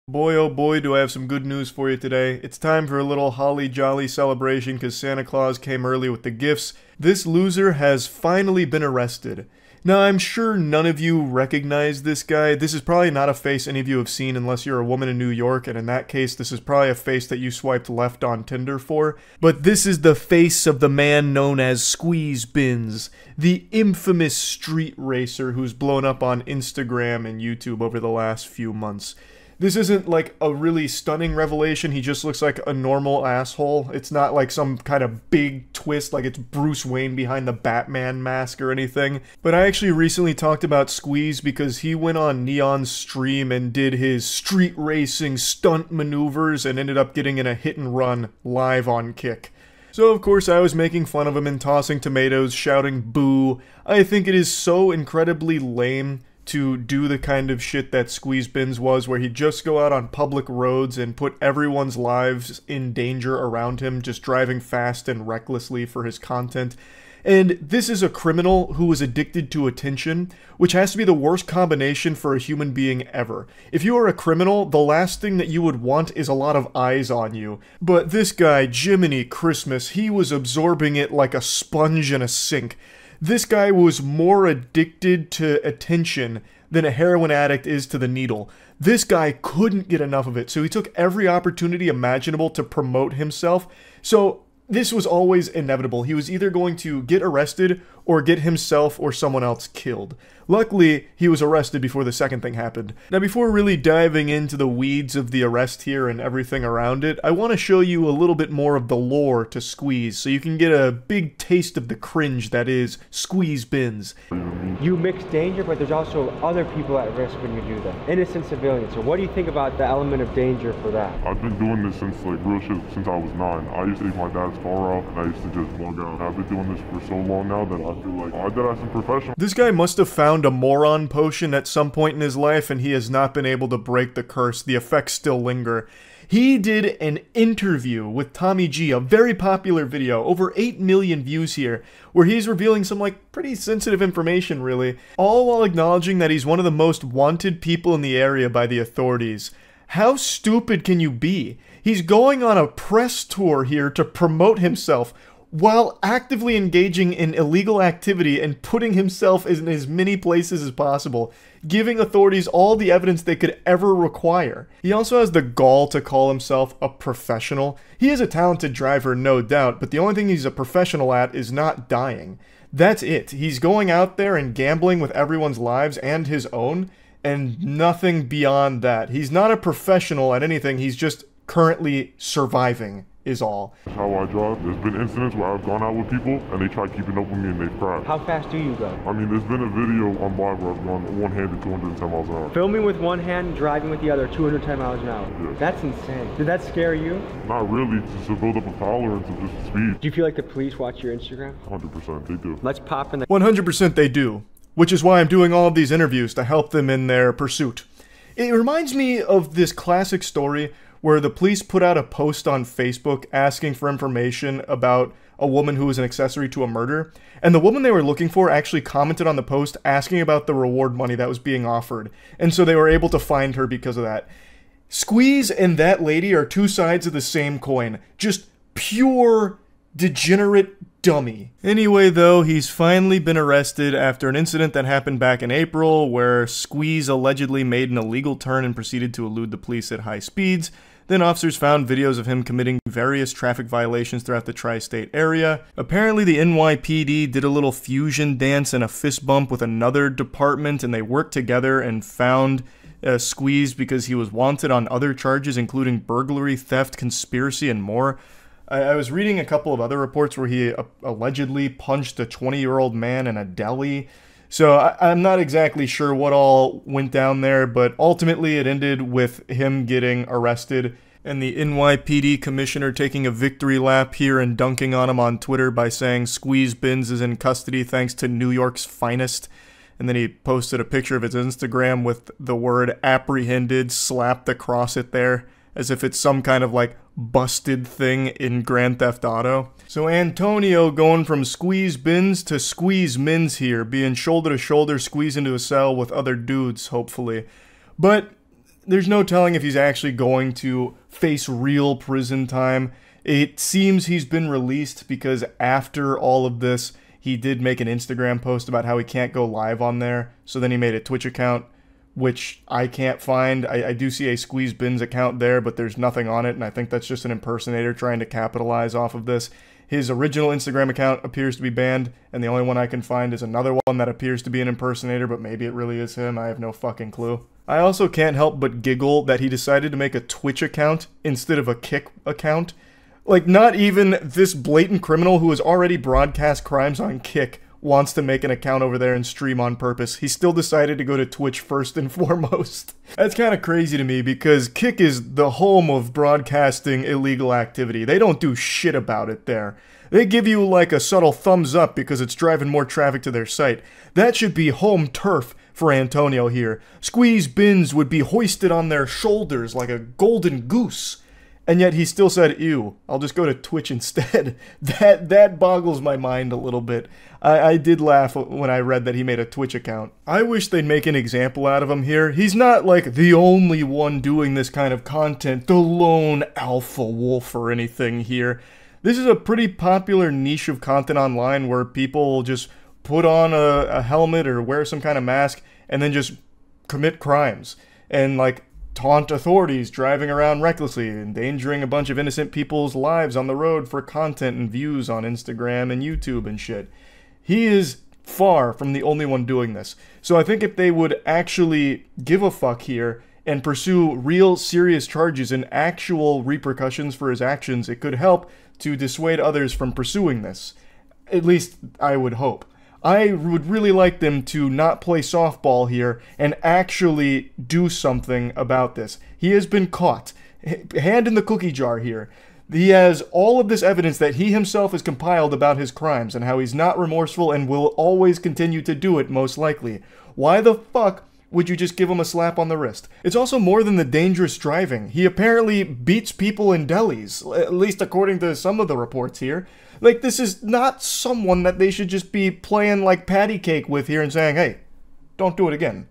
Boy, oh boy, do I have some good news for you today. It's time for a little holly jolly celebration because Santa Claus came early with the gifts. This loser has finally been arrested. Now, I'm sure none of you recognize this guy. This is probably not a face any of you have seen unless you're a woman in New York, and in that case, this is probably a face that you swiped left on Tinder for. But this is the face of the man known as Squeezebinz, the infamous street racer who's blown up on Instagram and YouTube over the last few months. This isn't like a really stunning revelation, he just looks like a normal asshole. It's not like some kind of big twist like it's Bruce Wayne behind the Batman mask or anything. But I actually recently talked about Squeeze because he went on Neon's stream and did his street racing stunt maneuvers and ended up getting in a hit and run live on Kick. So of course I was making fun of him and tossing tomatoes, shouting boo. I think it is so incredibly lame to do the kind of shit that Squeezebinz was, where he'd just go out on public roads and put everyone's lives in danger around him, just driving fast and recklessly for his content. And this is a criminal who is addicted to attention, which has to be the worst combination for a human being ever. If you are a criminal, the last thing that you would want is a lot of eyes on you. But this guy, Jiminy Christmas, he was absorbing it like a sponge in a sink. This guy was more addicted to attention than a heroin addict is to the needle. This guy couldn't get enough of it, so he took every opportunity imaginable to promote himself. So this was always inevitable. He was either going to get arrested or get himself or someone else killed. Luckily, he was arrested before the second thing happened. Now, before really diving into the weeds of the arrest here and everything around it, I want to show you a little bit more of the lore to Squeeze, so you can get a big taste of the cringe that is Squeezebinz. You mix danger, but there's also other people at risk when you do that. Innocent civilians. So what do you think about the element of danger for that? I've been doing this since like real shit since I was 9. I used to take my dad's car out and I used to just bug out. I've been doing this for so long now that I feel like I did as a professional. This guy must have found a moron potion at some point in his life and he has not been able to break the curse. The effects still linger. He did an interview with Tommy G, a very popular video, over 8 million views here, where he's revealing some like pretty sensitive information really, all while acknowledging that he's one of the most wanted people in the area by the authorities. How stupid can you be? He's going on a press tour here to promote himself while actively engaging in illegal activity and putting himself in as many places as possible, giving authorities all the evidence they could ever require. He also has the gall to call himself a professional. He is a talented driver, no doubt, but the only thing he's a professional at is not dying. That's it. He's going out there and gambling with everyone's lives and his own, and nothing beyond that. He's not a professional at anything, he's just currently surviving. Is all. That's how I drive. There's been incidents where I've gone out with people and they try keeping up with me and they've crashed. How fast do you go? I mean, there's been a video online where I've gone one-handed 210 miles an hour. Filming with one hand, driving with the other, 210 miles an hour. Yeah. That's insane. Did that scare you? Not really, just to build up a tolerance of just speed. Do you feel like the police watch your Instagram? 100%, they do. Let's pop in the 100% they do, which is why I'm doing all of these interviews to help them in their pursuit. It reminds me of this classic story where the police put out a post on Facebook asking for information about a woman who was an accessory to a murder, and the woman they were looking for actually commented on the post asking about the reward money that was being offered, and so they were able to find her because of that. Squeeze and that lady are two sides of the same coin, just pure degenerate dummy. Anyway though, he's finally been arrested after an incident that happened back in April where Squeeze allegedly made an illegal turn and proceeded to elude the police at high speeds. Then officers found videos of him committing various traffic violations throughout the tri-state area. Apparently the NYPD did a little fusion dance and a fist bump with another department, and they worked together and found Squeeze because he was wanted on other charges including burglary, theft, conspiracy, and more. I was reading a couple of other reports where he allegedly punched a 20-year-old man in a deli. So I'm not exactly sure what all went down there, but ultimately it ended with him getting arrested and the NYPD commissioner taking a victory lap here and dunking on him on Twitter by saying Squeezebinz is in custody thanks to New York's finest. And then he posted a picture of his Instagram with the word apprehended slapped across it there, as if it's some kind of like busted thing in Grand Theft Auto. So Antonio going from Squeezebinz to Squeezeminz here, being shoulder to shoulder squeezed into a cell with other dudes, hopefully. But there's no telling if he's actually going to face real prison time. It seems he's been released because after all of this, he did make an Instagram post about how he can't go live on there. So then he made a Twitch account, which I can't find. I do see a Squeeze Bins account there, but there's nothing on it, and I think that's just an impersonator trying to capitalize off of this. His original Instagram account appears to be banned, and the only one I can find is another one that appears to be an impersonator, but maybe it really is him. I have no fucking clue. I also can't help but giggle that he decided to make a Twitch account instead of a Kick account. Like, not even this blatant criminal who has already broadcast crimes on Kick wants to make an account over there and stream on purpose. He still decided to go to Twitch first and foremost. That's kind of crazy to me because Kick is the home of broadcasting illegal activity. They don't do shit about it there. They give you like a subtle thumbs up because it's driving more traffic to their site. That should be home turf for Antonio here. Squeeze Bins would be hoisted on their shoulders like a golden goose. And yet he still said, ew, I'll just go to Twitch instead. That boggles my mind a little bit. I did laugh when I read that he made a Twitch account. I wish they'd make an example out of him here. He's not like the only one doing this kind of content, the lone alpha wolf or anything here. This is a pretty popular niche of content online where people just put on a helmet or wear some kind of mask and then just commit crimes. And like, taunt authorities driving around recklessly, endangering a bunch of innocent people's lives on the road for content and views on Instagram and YouTube and shit. He is far from the only one doing this. So I think if they would actually give a fuck here and pursue real serious charges and actual repercussions for his actions, it could help to dissuade others from pursuing this. At least I would hope. I would really like them to not play softball here and actually do something about this. He has been caught. Hand in the cookie jar here. He has all of this evidence that he himself has compiled about his crimes and how he's not remorseful and will always continue to do it, most likely. Why the fuck would you just give him a slap on the wrist? It's also more than the dangerous driving. He apparently beats people in delis, at least according to some of the reports here. Like, this is not someone that they should just be playing like patty cake with here and saying, hey, don't do it again.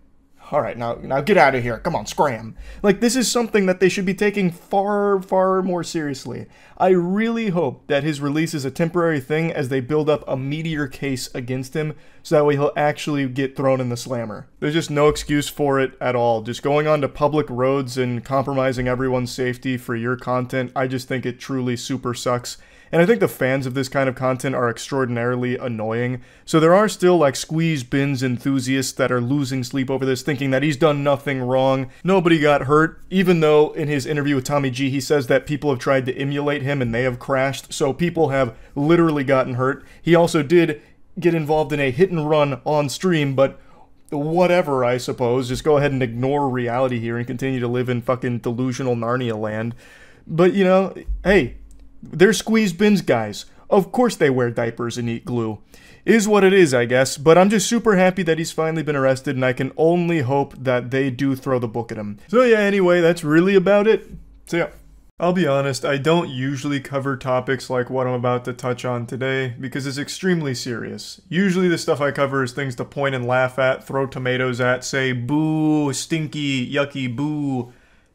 All right, now get out of here. Come on, scram. Like, this is something that they should be taking far, far more seriously. I really hope that his release is a temporary thing as they build up a meteor case against him, so that way he'll actually get thrown in the slammer. There's just no excuse for it at all. Just going onto public roads and compromising everyone's safety for your content, I just think it truly super sucks. And I think the fans of this kind of content are extraordinarily annoying. So there are still like Squeeze Bins enthusiasts that are losing sleep over this, thinking that he's done nothing wrong. Nobody got hurt, even though in his interview with Tommy G, he says that people have tried to emulate him and they have crashed. So people have literally gotten hurt. He also did get involved in a hit and run on stream, but whatever, I suppose. Just go ahead and ignore reality here and continue to live in fucking delusional Narnia land. But, you know, hey, they're Squeeze Bins guys. Of course they wear diapers and eat glue. Is what it is, I guess, but I'm just super happy that he's finally been arrested, and I can only hope that they do throw the book at him. So yeah, anyway, that's really about it. So yeah. I'll be honest, I don't usually cover topics like what I'm about to touch on today, because it's extremely serious. Usually the stuff I cover is things to point and laugh at, throw tomatoes at, say boo, stinky, yucky, boo.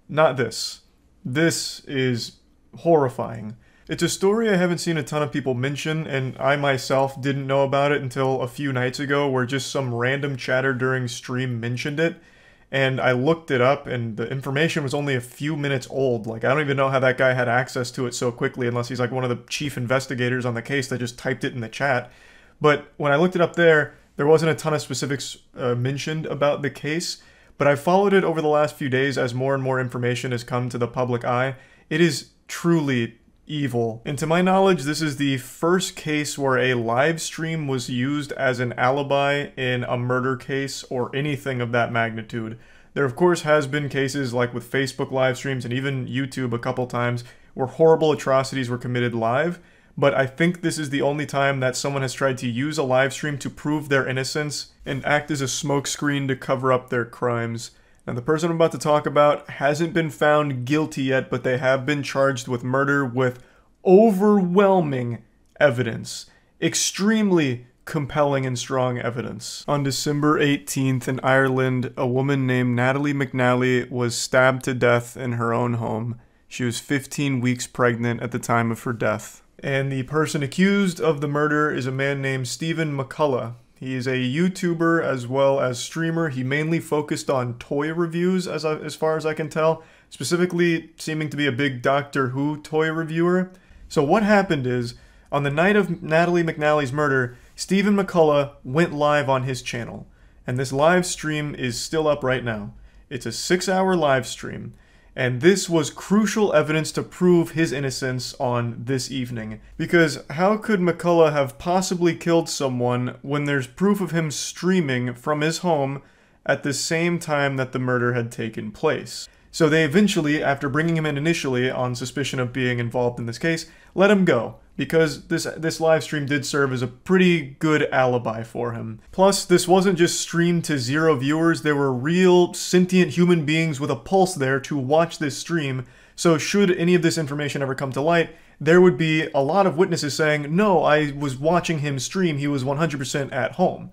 Not this. This is horrifying. It's a story I haven't seen a ton of people mention, and I myself didn't know about it until a few nights ago, where just some random chatter during stream mentioned it, and I looked it up, and the information was only a few minutes old. Like, I don't even know how that guy had access to it so quickly, unless he's like one of the chief investigators on the case that just typed it in the chat. But when I looked it up there wasn't a ton of specifics mentioned about the case, but I followed it over the last few days as more and more information has come to the public eye. It is truly evil. And to my knowledge, this is the first case where a live stream was used as an alibi in a murder case or anything of that magnitude. There of course has been cases like with Facebook live streams and even YouTube a couple times where horrible atrocities were committed live, but I think this is the only time that someone has tried to use a live stream to prove their innocence and act as a smokescreen to cover up their crimes. Now, the person I'm about to talk about hasn't been found guilty yet, but they have been charged with murder with overwhelming evidence. Extremely compelling and strong evidence. On December 18th in Ireland, a woman named Natalie McNally was stabbed to death in her own home. She was 15 weeks pregnant at the time of her death. And the person accused of the murder is a man named Stephen McCullough. He is a YouTuber as well as streamer. He mainly focused on toy reviews as far as I can tell, specifically seeming to be a big Doctor Who toy reviewer. So what happened is, on the night of Natalie McNally's murder, Stephen McCullough went live on his channel. And this live stream is still up right now. It's a 6-hour live stream. And this was crucial evidence to prove his innocence on this evening. Because how could McCullough have possibly killed someone when there's proof of him streaming from his home at the same time that the murder had taken place? So they eventually, after bringing him in initially on suspicion of being involved in this case, let him go. Because this live stream did serve as a pretty good alibi for him. Plus, this wasn't just streamed to 0 viewers, there were real sentient human beings with a pulse there to watch this stream, so should any of this information ever come to light, there would be a lot of witnesses saying, no, I was watching him stream, he was 100% at home.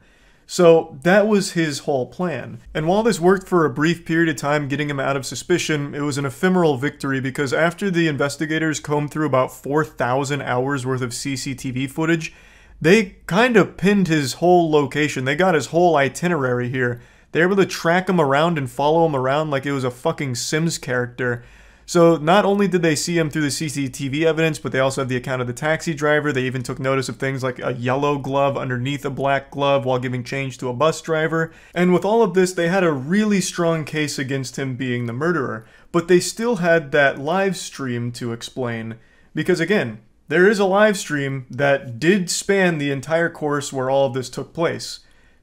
So that was his whole plan. And while this worked for a brief period of time getting him out of suspicion, it was an ephemeral victory because after the investigators combed through about 4,000 hours worth of CCTV footage, they kind of pinned his whole location. They got his whole itinerary here. They were able to track him around and follow him around like it was a fucking Sims character. So not only did they see him through the CCTV evidence, but they also have the account of the taxi driver. They even took notice of things like a yellow glove underneath a black glove while giving change to a bus driver. And with all of this, they had a really strong case against him being the murderer. But they still had that live stream to explain. Because again, there is a live stream that did span the entire course where all of this took place.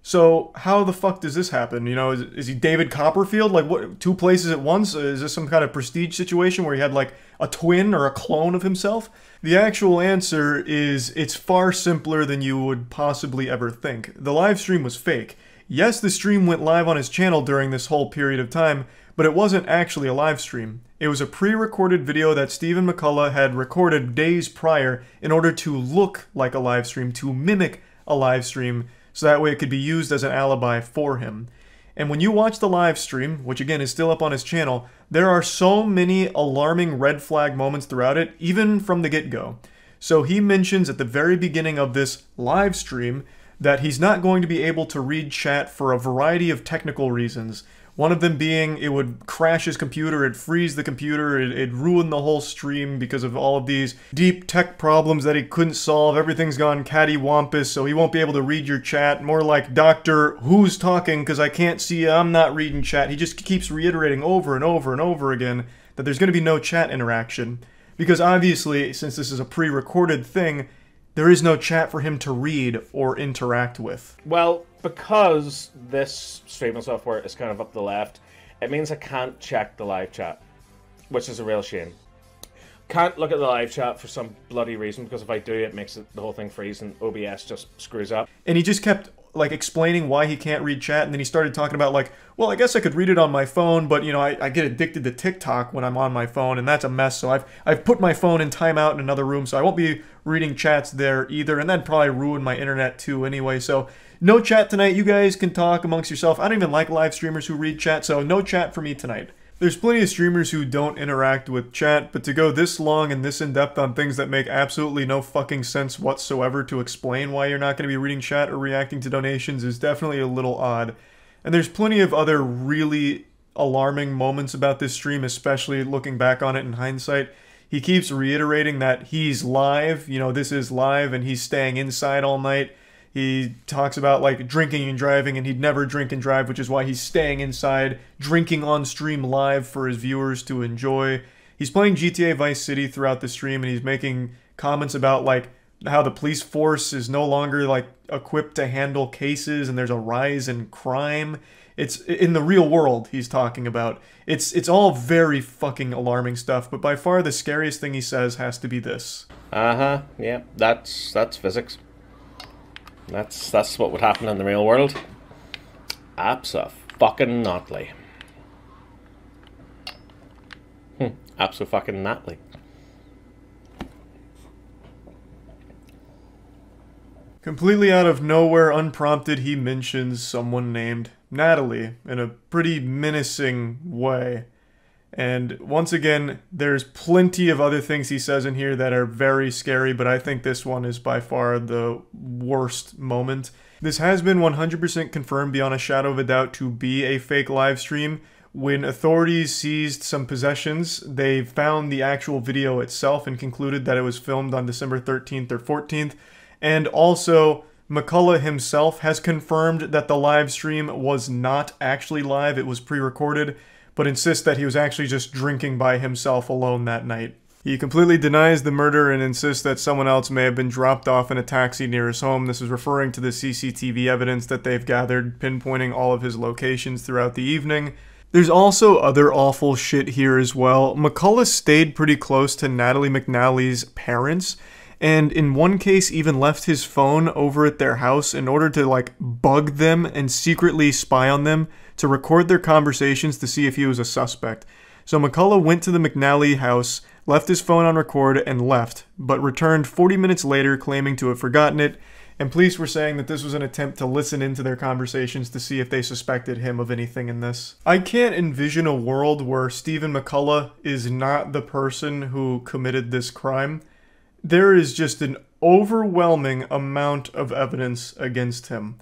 So how the fuck does this happen? You know, is he David Copperfield? Like, what, 2 places at once? Is this some kind of prestige situation where he had like a twin or a clone of himself? The actual answer is it's far simpler than you would possibly ever think. The live stream was fake. Yes, the stream went live on his channel during this whole period of time, but it wasn't actually a live stream. It was a pre-recorded video that Stephen McCullough had recorded days prior in order to look like a live stream, to mimic a live stream, so that way it could be used as an alibi for him. And when you watch the live stream, which again is still up on his channel, there are so many alarming red flag moments throughout it, even from the get-go. So he mentions at the very beginning of this live stream that he's not going to be able to read chat for a variety of technical reasons. One of them being it would crash his computer, it'd freeze the computer, it'd ruin the whole stream because of all of these deep tech problems that he couldn't solve. Everything's gone cattywampus, so he won't be able to read your chat. More like, Doctor, who's talking? Because I can't see you, I'm not reading chat. He just keeps reiterating over and over and over again that there's going to be no chat interaction. Because obviously, since this is a pre-recorded thing, there is no chat for him to read or interact with. Well, because this streaming software is kind of up the left, it means I can't check the live chat, which is a real shame. Can't look at the live chat for some bloody reason, because if I do, it makes the whole thing freeze and OBS just screws up. And he just kept like explaining why he can't read chat, and then he started talking about like, well, I guess I could read it on my phone, but you know, I get addicted to TikTok when I'm on my phone, and that's a mess, so I've put my phone in timeout in another room, so I won't be reading chats there either, and that'd probably ruin my internet too anyway, so no chat tonight. You guys can talk amongst yourself. I don't even like live streamers who read chat, so no chat for me tonight. There's plenty of streamers who don't interact with chat, but to go this long and this in-depth on things that make absolutely no fucking sense whatsoever to explain why you're not going to be reading chat or reacting to donations is definitely a little odd. And there's plenty of other really alarming moments about this stream, especially looking back on it in hindsight. He keeps reiterating that he's live, you know, this is live, and he's staying inside all night. He talks about like drinking and driving, and he'd never drink and drive, which is why he's staying inside, drinking on stream live for his viewers to enjoy. He's playing GTA Vice City throughout the stream, and he's making comments about like how the police force is no longer like equipped to handle cases, and there's a rise in crime. It's in the real world he's talking about. It's all very fucking alarming stuff, but by far the scariest thing he says has to be this. Yeah, that's physics. That's what would happen in the real world. Abso-fucking-notly. Abso-fucking-notly. Completely out of nowhere, unprompted, he mentions someone named Natalie in a pretty menacing way. And once again, there's plenty of other things he says in here that are very scary, but I think this one is by far the worst moment. This has been 100% confirmed beyond a shadow of a doubt to be a fake live stream. When authorities seized some possessions, they found the actual video itself and concluded that it was filmed on December 13th or 14th. And also, McCullough himself has confirmed that the live stream was not actually live, it was pre-recorded, but insists that he was actually just drinking by himself alone that night. He completely denies the murder and insists that someone else may have been dropped off in a taxi near his home. This is referring to the CCTV evidence that they've gathered, pinpointing all of his locations throughout the evening. There's also other awful shit here as well. McCullough stayed pretty close to Natalie McNally's parents, and in one case even left his phone over at their house in order to like bug them and secretly spy on them to record their conversations to see if he was a suspect. So McCullough went to the McNally house, left his phone on record, and left, but returned 40 minutes later claiming to have forgotten it, and police were saying that this was an attempt to listen into their conversations to see if they suspected him of anything in this. I can't envision a world where Stephen McCullough is not the person who committed this crime. There is just an overwhelming amount of evidence against him.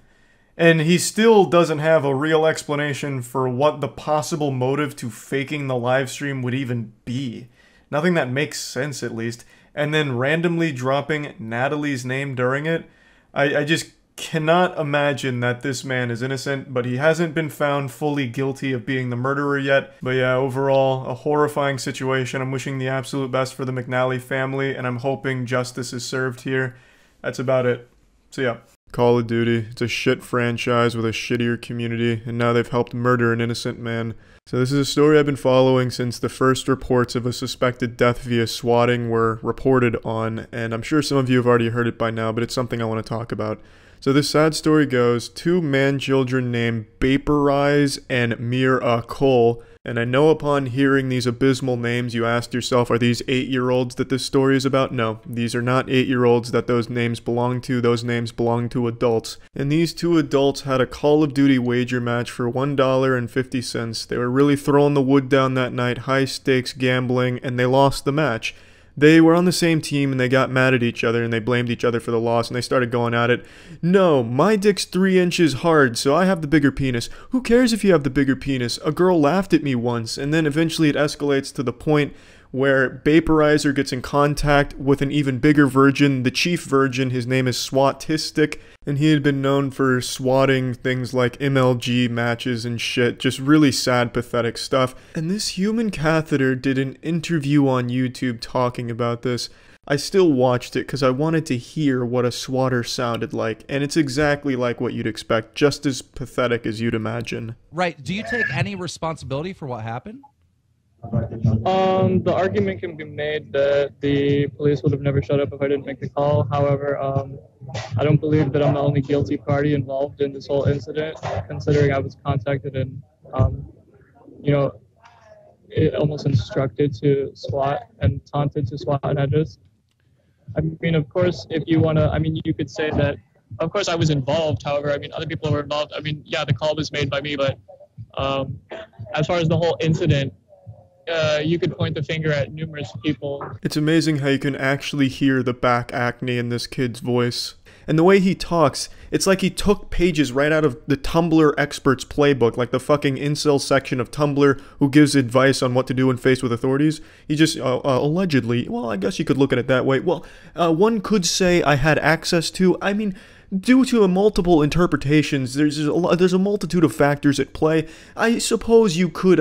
And he still doesn't have a real explanation for what the possible motive to faking the live stream would even be. Nothing that makes sense, at least. And then randomly dropping Natalie's name during it. I just cannot imagine that this man is innocent, but he hasn't been found fully guilty of being the murderer yet. But yeah, overall, a horrifying situation. I'm wishing the absolute best for the McNally family, and I'm hoping justice is served here. That's about it. See ya. Call of Duty. It's a shit franchise with a shittier community, and now they've helped murder an innocent man. So this is a story I've been following since the first reports of a suspected death via swatting were reported on, and I'm sure some of you have already heard it by now, but it's something I want to talk about. So this sad story goes, two man-children named Vaporize and Mir Cole, and I know upon hearing these abysmal names you asked yourself, are these 8-year-olds that this story is about? No, these are not 8-year-olds that those names belong to. Those names belong to adults. And these two adults had a Call of Duty wager match for $1.50. They were really throwing the wood down that night, high stakes gambling, and they lost the match. They were on the same team and they got mad at each other and they blamed each other for the loss and they started going at it. No, my dick's 3 inches hard, so I have the bigger penis. Who cares if you have the bigger penis? A girl laughed at me once, and then eventually it escalates to the point where Vaporizer gets in contact with an even bigger virgin, the chief virgin. His name is Swatistic, and he had been known for swatting things like MLG matches and shit, just really sad, pathetic stuff. And this human catheter did an interview on YouTube talking about this. I still watched it because I wanted to hear what a swatter sounded like, and it's exactly like what you'd expect, just as pathetic as you'd imagine. Right, do you take any responsibility for what happened? The argument can be made that the police would have never showed up if I didn't make the call. However, I don't believe that I'm the only guilty party involved in this whole incident, considering I was contacted and, it almost instructed to SWAT and taunted to SWAT, and I mean, of course, if you want to, you could say that, of course, I was involved. However, other people were involved. Yeah, the call was made by me, but as far as the whole incident, you could point the finger at numerous people. It's amazing how you can actually hear the back acne in this kid's voice. And the way he talks, it's like he took pages right out of the Tumblr experts playbook, like the fucking incel section of Tumblr who gives advice on what to do when faced with authorities. He just, allegedly, well, I guess you could look at it that way. Well, one could say I had access to, due to multiple interpretations, there's a multitude of factors at play. I suppose you could,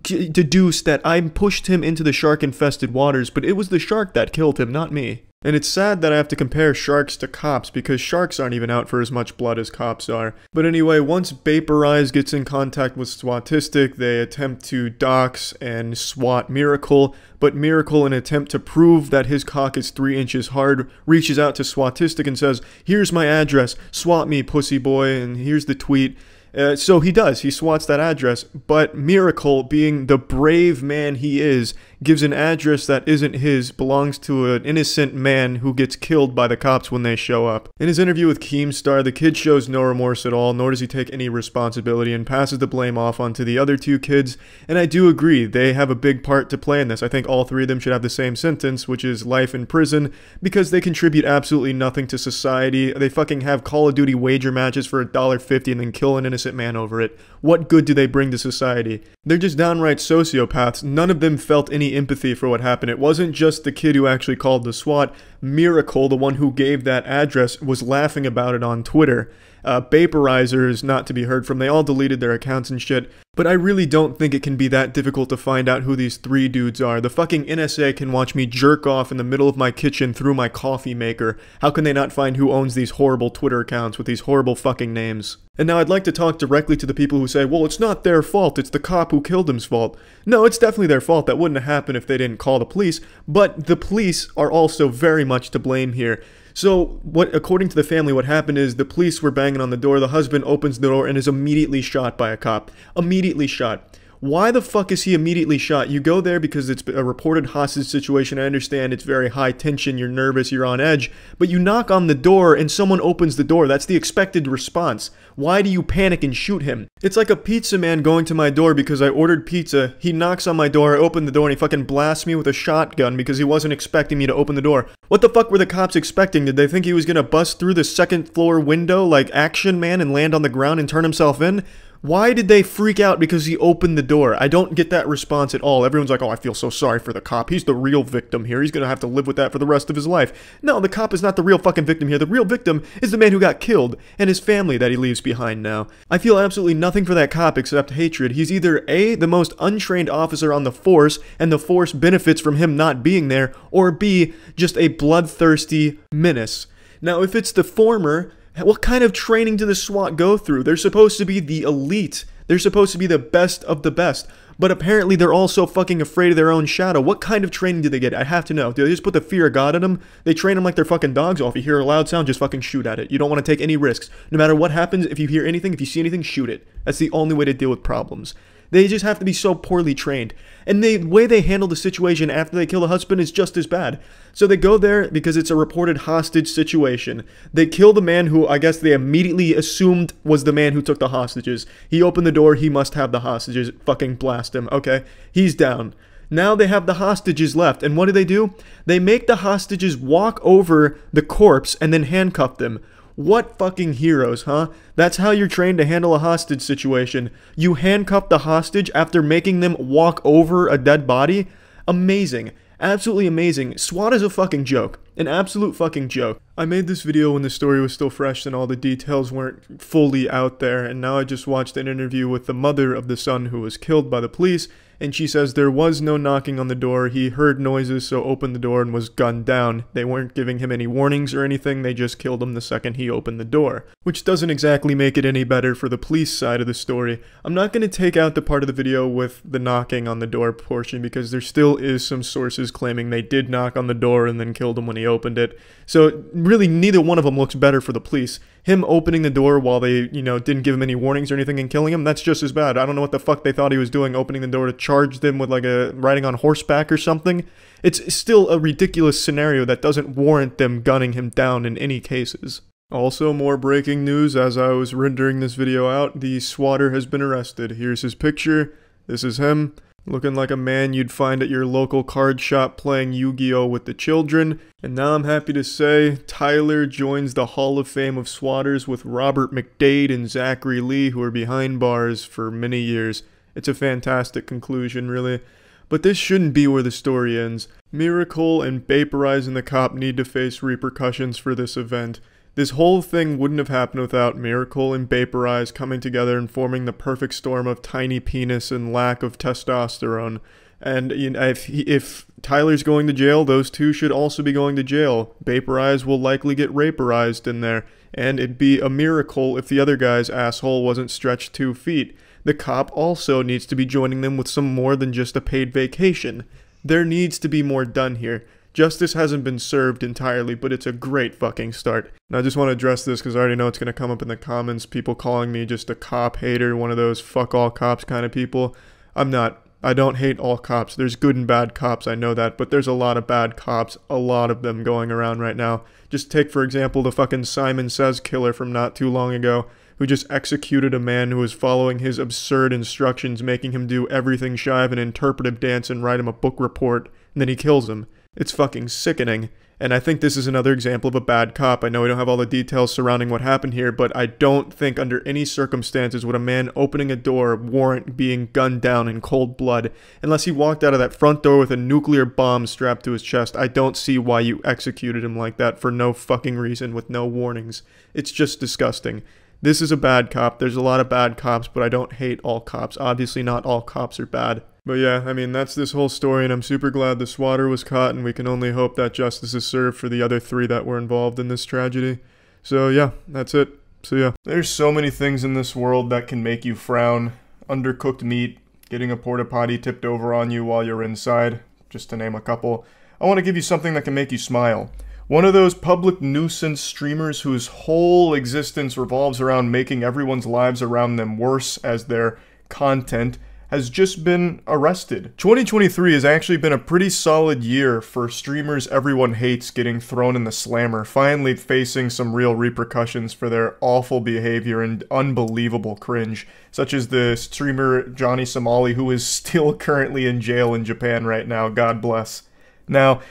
deduce that I pushed him into the shark-infested waters, but it was the shark that killed him, not me. And it's sad that I have to compare sharks to cops, because sharks aren't even out for as much blood as cops are. But anyway, once Vaporize gets in contact with Swatistic, they attempt to dox and swat Miracle, but Miracle, in an attempt to prove that his cock is 3 inches hard, reaches out to Swatistic and says, "Here's my address, swat me, pussy boy," and here's the tweet. So he does. He swats that address. But Miracle, being the brave man he is, gives an address that isn't his, belongs to an innocent man who gets killed by the cops when they show up. In his interview with Keemstar, the kid shows no remorse at all, nor does he take any responsibility, and passes the blame off onto the other two kids. And I do agree, they have a big part to play in this. I think all three of them should have the same sentence, which is life in prison, because they contribute absolutely nothing to society. They fucking have Call of Duty wager matches for $1.50 and then kill an innocent man over it. What good do they bring to society? They're just downright sociopaths. None of them felt any empathy for what happened. It wasn't just the kid who actually called the SWAT. Miracle, the one who gave that address, was laughing about it on Twitter. Vaporizers, not to be heard from. They all deleted their accounts and shit. But I really don't think it can be that difficult to find out who these three dudes are. The fucking NSA can watch me jerk off in the middle of my kitchen through my coffee maker. How can they not find who owns these horrible Twitter accounts with these horrible fucking names? And now I'd like to talk directly to the people who say, well, it's not their fault, it's the cop who killed him's fault. No, it's definitely their fault. That wouldn't have happened if they didn't call the police. But the police are also very much to blame here. So, according to the family, what happened is the police were banging on the door, the husband opens the door and is immediately shot by a cop. Immediately shot. Why the fuck is he immediately shot? You go there because it's a reported hostage situation. I understand it's very high tension, you're nervous, you're on edge. But you knock on the door and someone opens the door. That's the expected response. Why do you panic and shoot him? It's like a pizza man going to my door because I ordered pizza. He knocks on my door, I open the door, and he fucking blasts me with a shotgun because he wasn't expecting me to open the door. What the fuck were the cops expecting? Did they think he was gonna bust through the second floor window like Action Man and land on the ground and turn himself in? Why did they freak out because he opened the door? I don't get that response at all. Everyone's like, oh, I feel so sorry for the cop. He's the real victim here. He's gonna have to live with that for the rest of his life. No, the cop is not the real fucking victim here. The real victim is the man who got killed and his family that he leaves behind now. I feel absolutely nothing for that cop except hatred. He's either A, the most untrained officer on the force, and the force benefits from him not being there, or B, just a bloodthirsty menace. Now, if it's the former, what kind of training do the SWAT go through? They're supposed to be the elite. They're supposed to be the best of the best. But apparently they're all so fucking afraid of their own shadow. What kind of training do they get? I have to know. Do they just put the fear of God in them? They train them like they're fucking dogs. Oh, if you hear a loud sound, just fucking shoot at it. You don't want to take any risks. No matter what happens, if you hear anything, if you see anything, shoot it. That's the only way to deal with problems. They just have to be so poorly trained. And the way they handle the situation after they kill the husband is just as bad. So they go there because it's a reported hostage situation. They kill the man who I guess they immediately assumed was the man who took the hostages. He opened the door, he must have the hostages. Fucking blast him, okay? He's down. Now they have the hostages left, and what do? They make the hostages walk over the corpse and then handcuff them. What fucking heroes, huh? That's how you're trained to handle a hostage situation. You handcuff the hostage after making them walk over a dead body? Amazing. Absolutely amazing. SWAT is a fucking joke. An absolute fucking joke. I made this video when the story was still fresh and all the details weren't fully out there, and now I just watched an interview with the mother of the son who was killed by the police, and she says there was no knocking on the door. He heard noises, so opened the door and was gunned down. They weren't giving him any warnings or anything, they just killed him the second he opened the door. Which doesn't exactly make it any better for the police side of the story. I'm not going to take out the part of the video with the knocking on the door portion because there still is some sources claiming they did knock on the door and then killed him when he opened it. So really neither one of them looks better for the police. Him opening the door while they, didn't give him any warnings or anything and killing him, that's just as bad. I don't know what the fuck they thought he was doing, opening the door to charge them with like riding on horseback or something. It's still a ridiculous scenario that doesn't warrant them gunning him down in any cases. Also, more breaking news as I was rendering this video out, the swatter has been arrested. Here's his picture. This is him. Looking like a man you'd find at your local card shop playing Yu-Gi-Oh! With the children. And now I'm happy to say, Tyler joins the Hall of Fame of Swatters with Robert McDade and Zachary Lee, who are behind bars for many years. It's a fantastic conclusion, really. But this shouldn't be where the story ends. Miracle and Vaporize and the cop need to face repercussions for this event. This whole thing wouldn't have happened without Miracle and Vaporize coming together and forming the perfect storm of tiny penis and lack of testosterone. And if Tyler's going to jail, those two should also be going to jail. Vaporize will likely get raperized in there. And it'd be a miracle if the other guy's asshole wasn't stretched 2 feet. The cop also needs to be joining them with some more than just a paid vacation. There needs to be more done here. Justice hasn't been served entirely, but it's a great fucking start. And I just want to address this because I already know it's going to come up in the comments, people calling me just a cop hater, one of those fuck all cops kind of people. I'm not. I don't hate all cops. There's good and bad cops, I know that, but there's a lot of bad cops, a lot of them going around right now. Just take, for example, the fucking Simon Says killer from not too long ago, who just executed a man who was following his absurd instructions, making him do everything shy of an interpretive dance and write him a book report, and then he kills him. It's fucking sickening. And I think this is another example of a bad cop. I know we don't have all the details surrounding what happened here, but I don't think under any circumstances would a man opening a door warrant being gunned down in cold blood. Unless he walked out of that front door with a nuclear bomb strapped to his chest, I don't see why you executed him like that for no fucking reason with no warnings. It's just disgusting. This is a bad cop. There's a lot of bad cops, but I don't hate all cops. Obviously not all cops are bad. But yeah, I mean, that's this whole story, and I'm super glad the swatter was caught, and we can only hope that justice is served for the other 3 that were involved in this tragedy. So yeah, that's it. So yeah. There's so many things in this world that can make you frown. Undercooked meat, getting a porta potty tipped over on you while you're inside, just to name a couple. I want to give you something that can make you smile. One of those public nuisance streamers whose whole existence revolves around making everyone's lives around them worse as their content has just been arrested. 2023 has actually been a pretty solid year for streamers everyone hates getting thrown in the slammer, finally facing some real repercussions for their awful behavior and unbelievable cringe, such as the streamer Johnny Somali, who is still currently in jail in Japan right now, God bless. Now,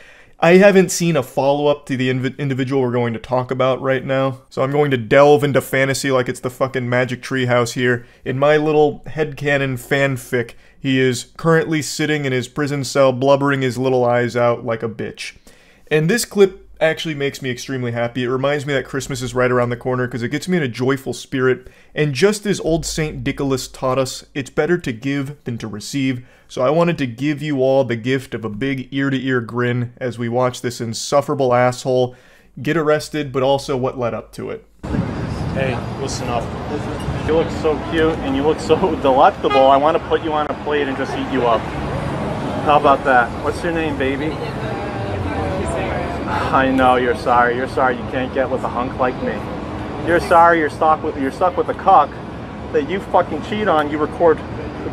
I haven't seen a follow-up to the individual we're going to talk about right now, so I'm going to delve into fantasy like it's the fucking Magic Treehouse here. In my little headcanon fanfic, he is currently sitting in his prison cell blubbering his little eyes out like a bitch. And this clip actually makes me extremely happy. It reminds me that Christmas is right around the corner because it gets me in a joyful spirit. And just as old Saint Nicholas taught us, it's better to give than to receive. So I wanted to give you all the gift of a big ear-to-ear grin as we watch this insufferable asshole get arrested, but also what led up to it. Hey, listen up. You look so cute and you look so delectable. I want to put you on a plate and just eat you up. How about that? What's your name, baby? I know you're sorry. You're sorry you can't get with a hunk like me. You're sorry you're stuck with a cuck that you fucking cheat on. You record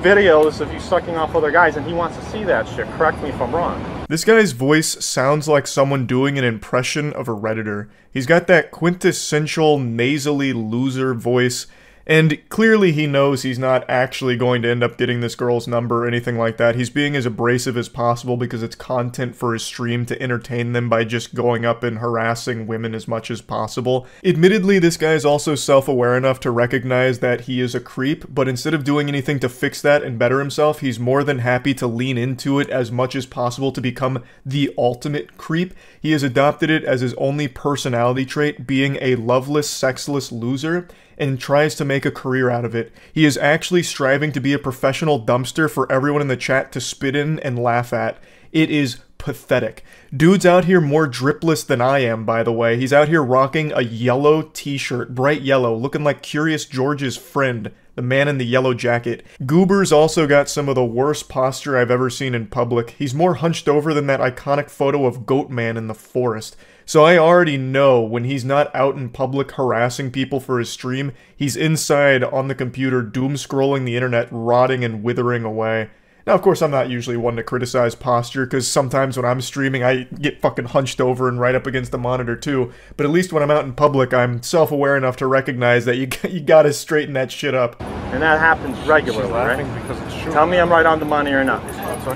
videos of you sucking off other guys and he wants to see that shit. Correct me if I'm wrong. This guy's voice sounds like someone doing an impression of a Redditor. He's got that quintessential nasally loser voice, and clearly he knows he's not actually going to end up getting this girl's number or anything like that. He's being as abrasive as possible because it's content for his stream to entertain them by just going up and harassing women as much as possible. Admittedly, this guy is also self-aware enough to recognize that he is a creep, but instead of doing anything to fix that and better himself, he's more than happy to lean into it as much as possible to become the ultimate creep. He has adopted it as his only personality trait, being a loveless, sexless loser, and tries to make a career out of it. He is actually striving to be a professional dumpster for everyone in the chat to spit in and laugh at. It is pathetic. Dude's out here more dripless than I am, by the way. He's out here rocking a yellow t-shirt, bright yellow, looking like Curious George's friend, the man in the yellow jacket. Goober's also got some of the worst posture I've ever seen in public. He's more hunched over than that iconic photo of Goatman in the forest. So I already know when he's not out in public harassing people for his stream, he's inside on the computer doom-scrolling the internet, rotting and withering away. Now, of course, I'm not usually one to criticize posture, because sometimes when I'm streaming, I get fucking hunched over and right up against the monitor too. But at least when I'm out in public, I'm self-aware enough to recognize that you gotta straighten that shit up. And that happens regularly, right? Because it's true. Tell me I'm right on the money or not.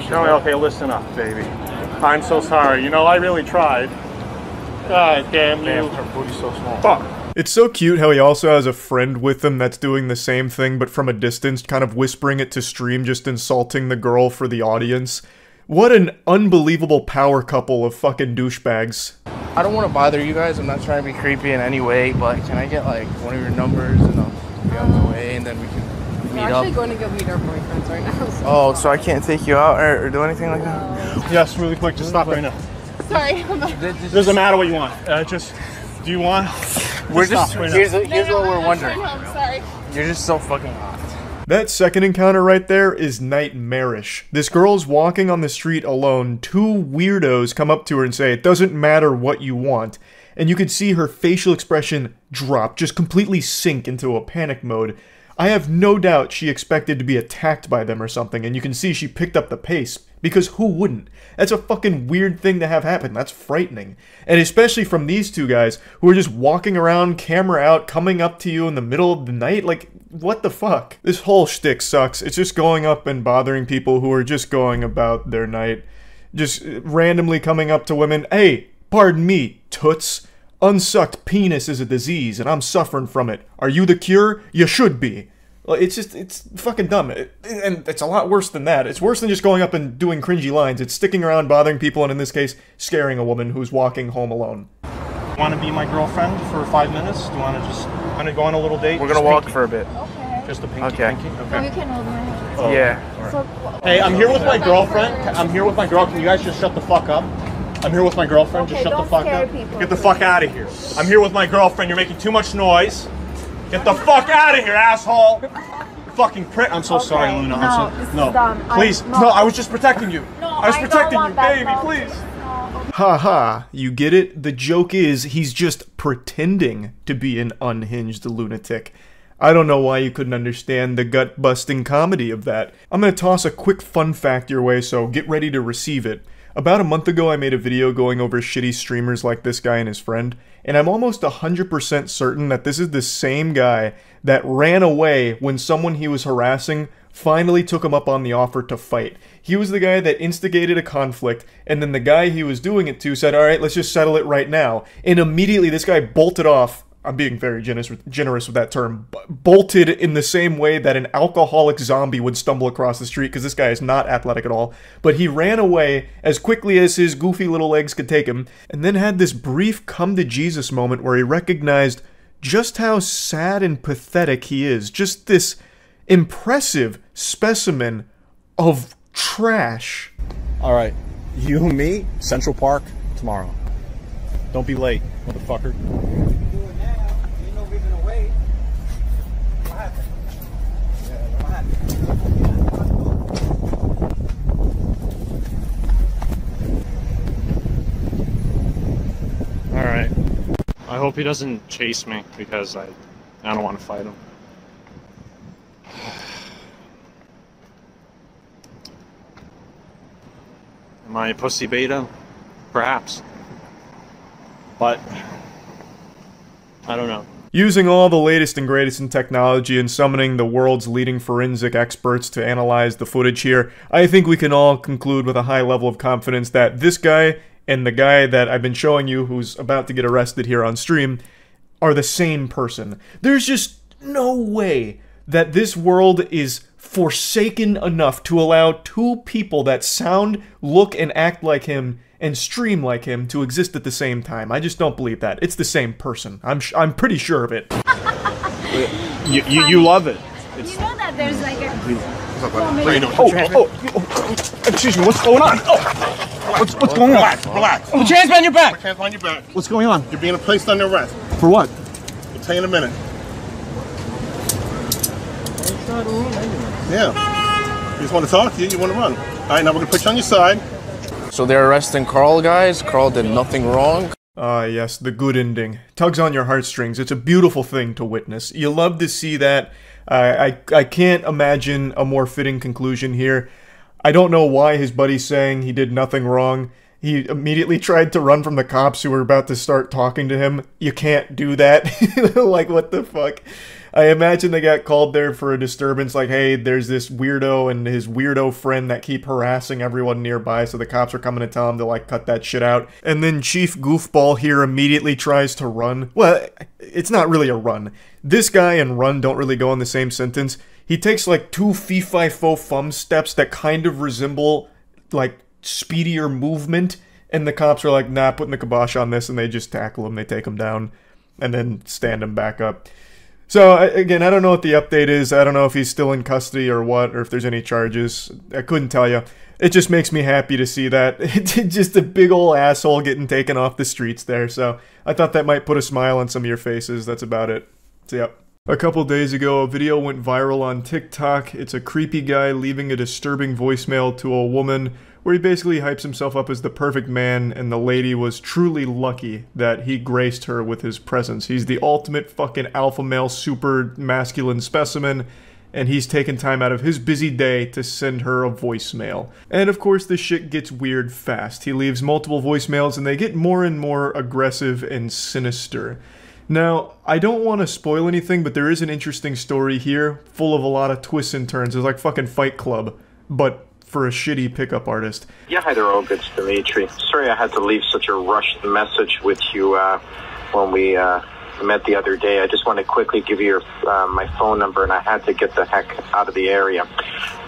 Tell me, okay, listen up, baby. I'm so sorry. You know, I really tried. God damn you. Damn, her booty's so small. Fuck. It's so cute how he also has a friend with him that's doing the same thing, but from a distance, kind of whispering it to stream, just insulting the girl for the audience. What an unbelievable power couple of fucking douchebags. I don't want to bother you guys, I'm not trying to be creepy in any way, but can I get like one of your numbers and I'll be on my way and then we can meet up? We're actually going to go meet our boyfriends right now. So oh, so I can't take you out or do anything like that? Yes, really quick, just stop right now. Sorry. Doesn't matter what you want. Do you want? Here's what we're wondering. I'm sorry. You're just so fucking hot. That second encounter right there is nightmarish. This girl's walking on the street alone. Two weirdos come up to her and say, "It doesn't matter what you want." And you could see her facial expression drop, just completely sink into a panic mode. I have no doubt she expected to be attacked by them or something, and you can see she picked up the pace. Because who wouldn't? That's a fucking weird thing to have happen. That's frightening. And especially from these two guys who are just walking around, camera out, coming up to you in the middle of the night. Like, what the fuck? This whole shtick sucks. It's just going up and bothering people who are just going about their night. Just randomly coming up to women. "Hey, pardon me, toots. Unsucked penis is a disease, and I'm suffering from it. Are you the cure? You should be." It's fucking dumb. And it's a lot worse than that. It's worse than just going up and doing cringy lines. It's sticking around, bothering people, and in this case, scaring a woman who's walking home alone. Want to be my girlfriend for 5 minutes? Do you want to just go on a little date? We're gonna walk for a bit. Okay. Just a pinky. Okay. Pinky? So you can hold my hand. Oh, Yeah. So, Hey, I'm here with my girlfriend. I'm here with my girl. Can you guys just shut the fuck up? I'm here with my girlfriend. Okay, Just shut the don't fuck scare up. people. Get the fuck out of here. I'm here with my girlfriend. You're making too much noise. Get the fuck out of here, asshole. Fucking prick. I'm so sorry, Luna. No, I'm so this is no. dumb. Please. No, I was just protecting you. No, I was I protecting don't you, want that baby. phone. Please. Ha ha, you get it? The joke is, he's just pretending to be an unhinged lunatic. I don't know why you couldn't understand the gut-busting comedy of that. I'm gonna toss a quick fun fact your way, so get ready to receive it. About a month ago, I made a video going over shitty streamers like this guy and his friend, and I'm almost 100% certain that this is the same guy that ran away when someone he was harassing finally took him up on the offer to fight. He was the guy that instigated a conflict, and then the guy he was doing it to said, "Alright, let's just settle it right now." And immediately this guy bolted off. I'm being very generous with that term. Bolted in the same way that an alcoholic zombie would stumble across the street, because this guy is not athletic at all. But he ran away as quickly as his goofy little legs could take him, and then had this brief come-to-Jesus moment where he recognized just how sad and pathetic he is. Just this impressive specimen of trash. All right, you and me, Central Park tomorrow. Don't be late, motherfucker. All right. I hope he doesn't chase me because I don't want to fight him. Am I a pussy beta? Perhaps. But I don't know. Using all the latest and greatest in technology and summoning the world's leading forensic experts to analyze the footage here, I think we can all conclude with a high level of confidence that this guy and the guy that I've been showing you who's about to get arrested here on stream are the same person. There's just no way that this world is forsaken enough to allow two people that sound, look, and act like him and stream like him to exist at the same time. I just don't believe that. It's the same person. I'm pretty sure of it. You love it. You know that there's like a... Excuse me, what's going on? What's going on? Relax. Put your hands behind your back. Hands behind your back. What's going on? You're being placed under arrest. For what? I'll tell you in a minute. Yeah. You just want to talk to you, you want to run. All right, now we're going to put you on your side. So they're arresting Carl, guys. Carl did nothing wrong. Ah, yes, the good ending. Tugs on your heartstrings. It's a beautiful thing to witness. You love to see that. I can't imagine a more fitting conclusion here. I don't know why his buddy's saying he did nothing wrong. He immediately tried to run from the cops who were about to start talking to him. You can't do that. Like, what the fuck? I imagine they got called there for a disturbance, like, hey, there's this weirdo and his weirdo friend that keep harassing everyone nearby, so the cops are coming to tell him to, like, cut that shit out. And then Chief Goofball here immediately tries to run. Well, it's not really a run. This guy and run don't really go in the same sentence. He takes, like, two fee-fi-fo-fum steps that kind of resemble, like, speedier movement, and the cops are like, nah, putting the kibosh on this, and they just tackle him, they take him down, and then stand him back up. So, again, I don't know what the update is. I don't know if he's still in custody or what, or if there's any charges. I couldn't tell you. It just makes me happy to see that. It's just a big ol' asshole getting taken off the streets there. So, I thought that might put a smile on some of your faces. That's about it. See ya. A couple days ago, a video went viral on TikTok. It's a creepy guy leaving a disturbing voicemail to a woman where he basically hypes himself up as the perfect man, and the lady was truly lucky that he graced her with his presence. He's the ultimate fucking alpha male, super masculine specimen, and he's taken time out of his busy day to send her a voicemail. And of course, the shit gets weird fast. He leaves multiple voicemails, and they get more and more aggressive and sinister. Now, I don't want to spoil anything, but there is an interesting story here, full of a lot of twists and turns. It's like fucking Fight Club, but for a shitty pickup artist. Yeah, hi there, Olga. It's Dimitri. Sorry I had to leave such a rushed message with you when we met the other day. I just want to quickly give you my phone number, and I had to get the heck out of the area.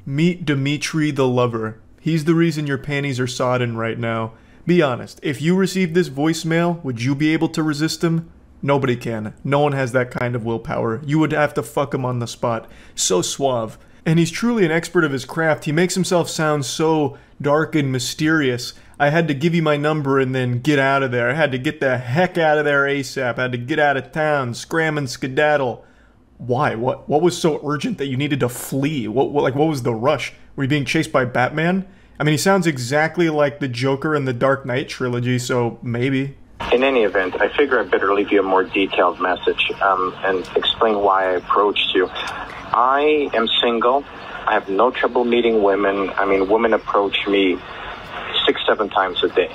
Meet Dimitri the lover. He's the reason your panties are sodden right now. Be honest, if you received this voicemail, would you be able to resist him? Nobody can. No one has that kind of willpower. You would have to fuck him on the spot. So suave. And he's truly an expert of his craft. He makes himself sound so dark and mysterious. I had to give you my number and then get out of there. I had to get the heck out of there ASAP. I had to get out of town, scram and skedaddle. Why? What was so urgent that you needed to flee? What was the rush? Were you being chased by Batman? I mean, he sounds exactly like the Joker in the Dark Knight trilogy, so maybe. In any event, I figure I better leave you a more detailed message and explain why I approached you. I am single. I have no trouble meeting women. I mean, women approach me 6-7 times a day.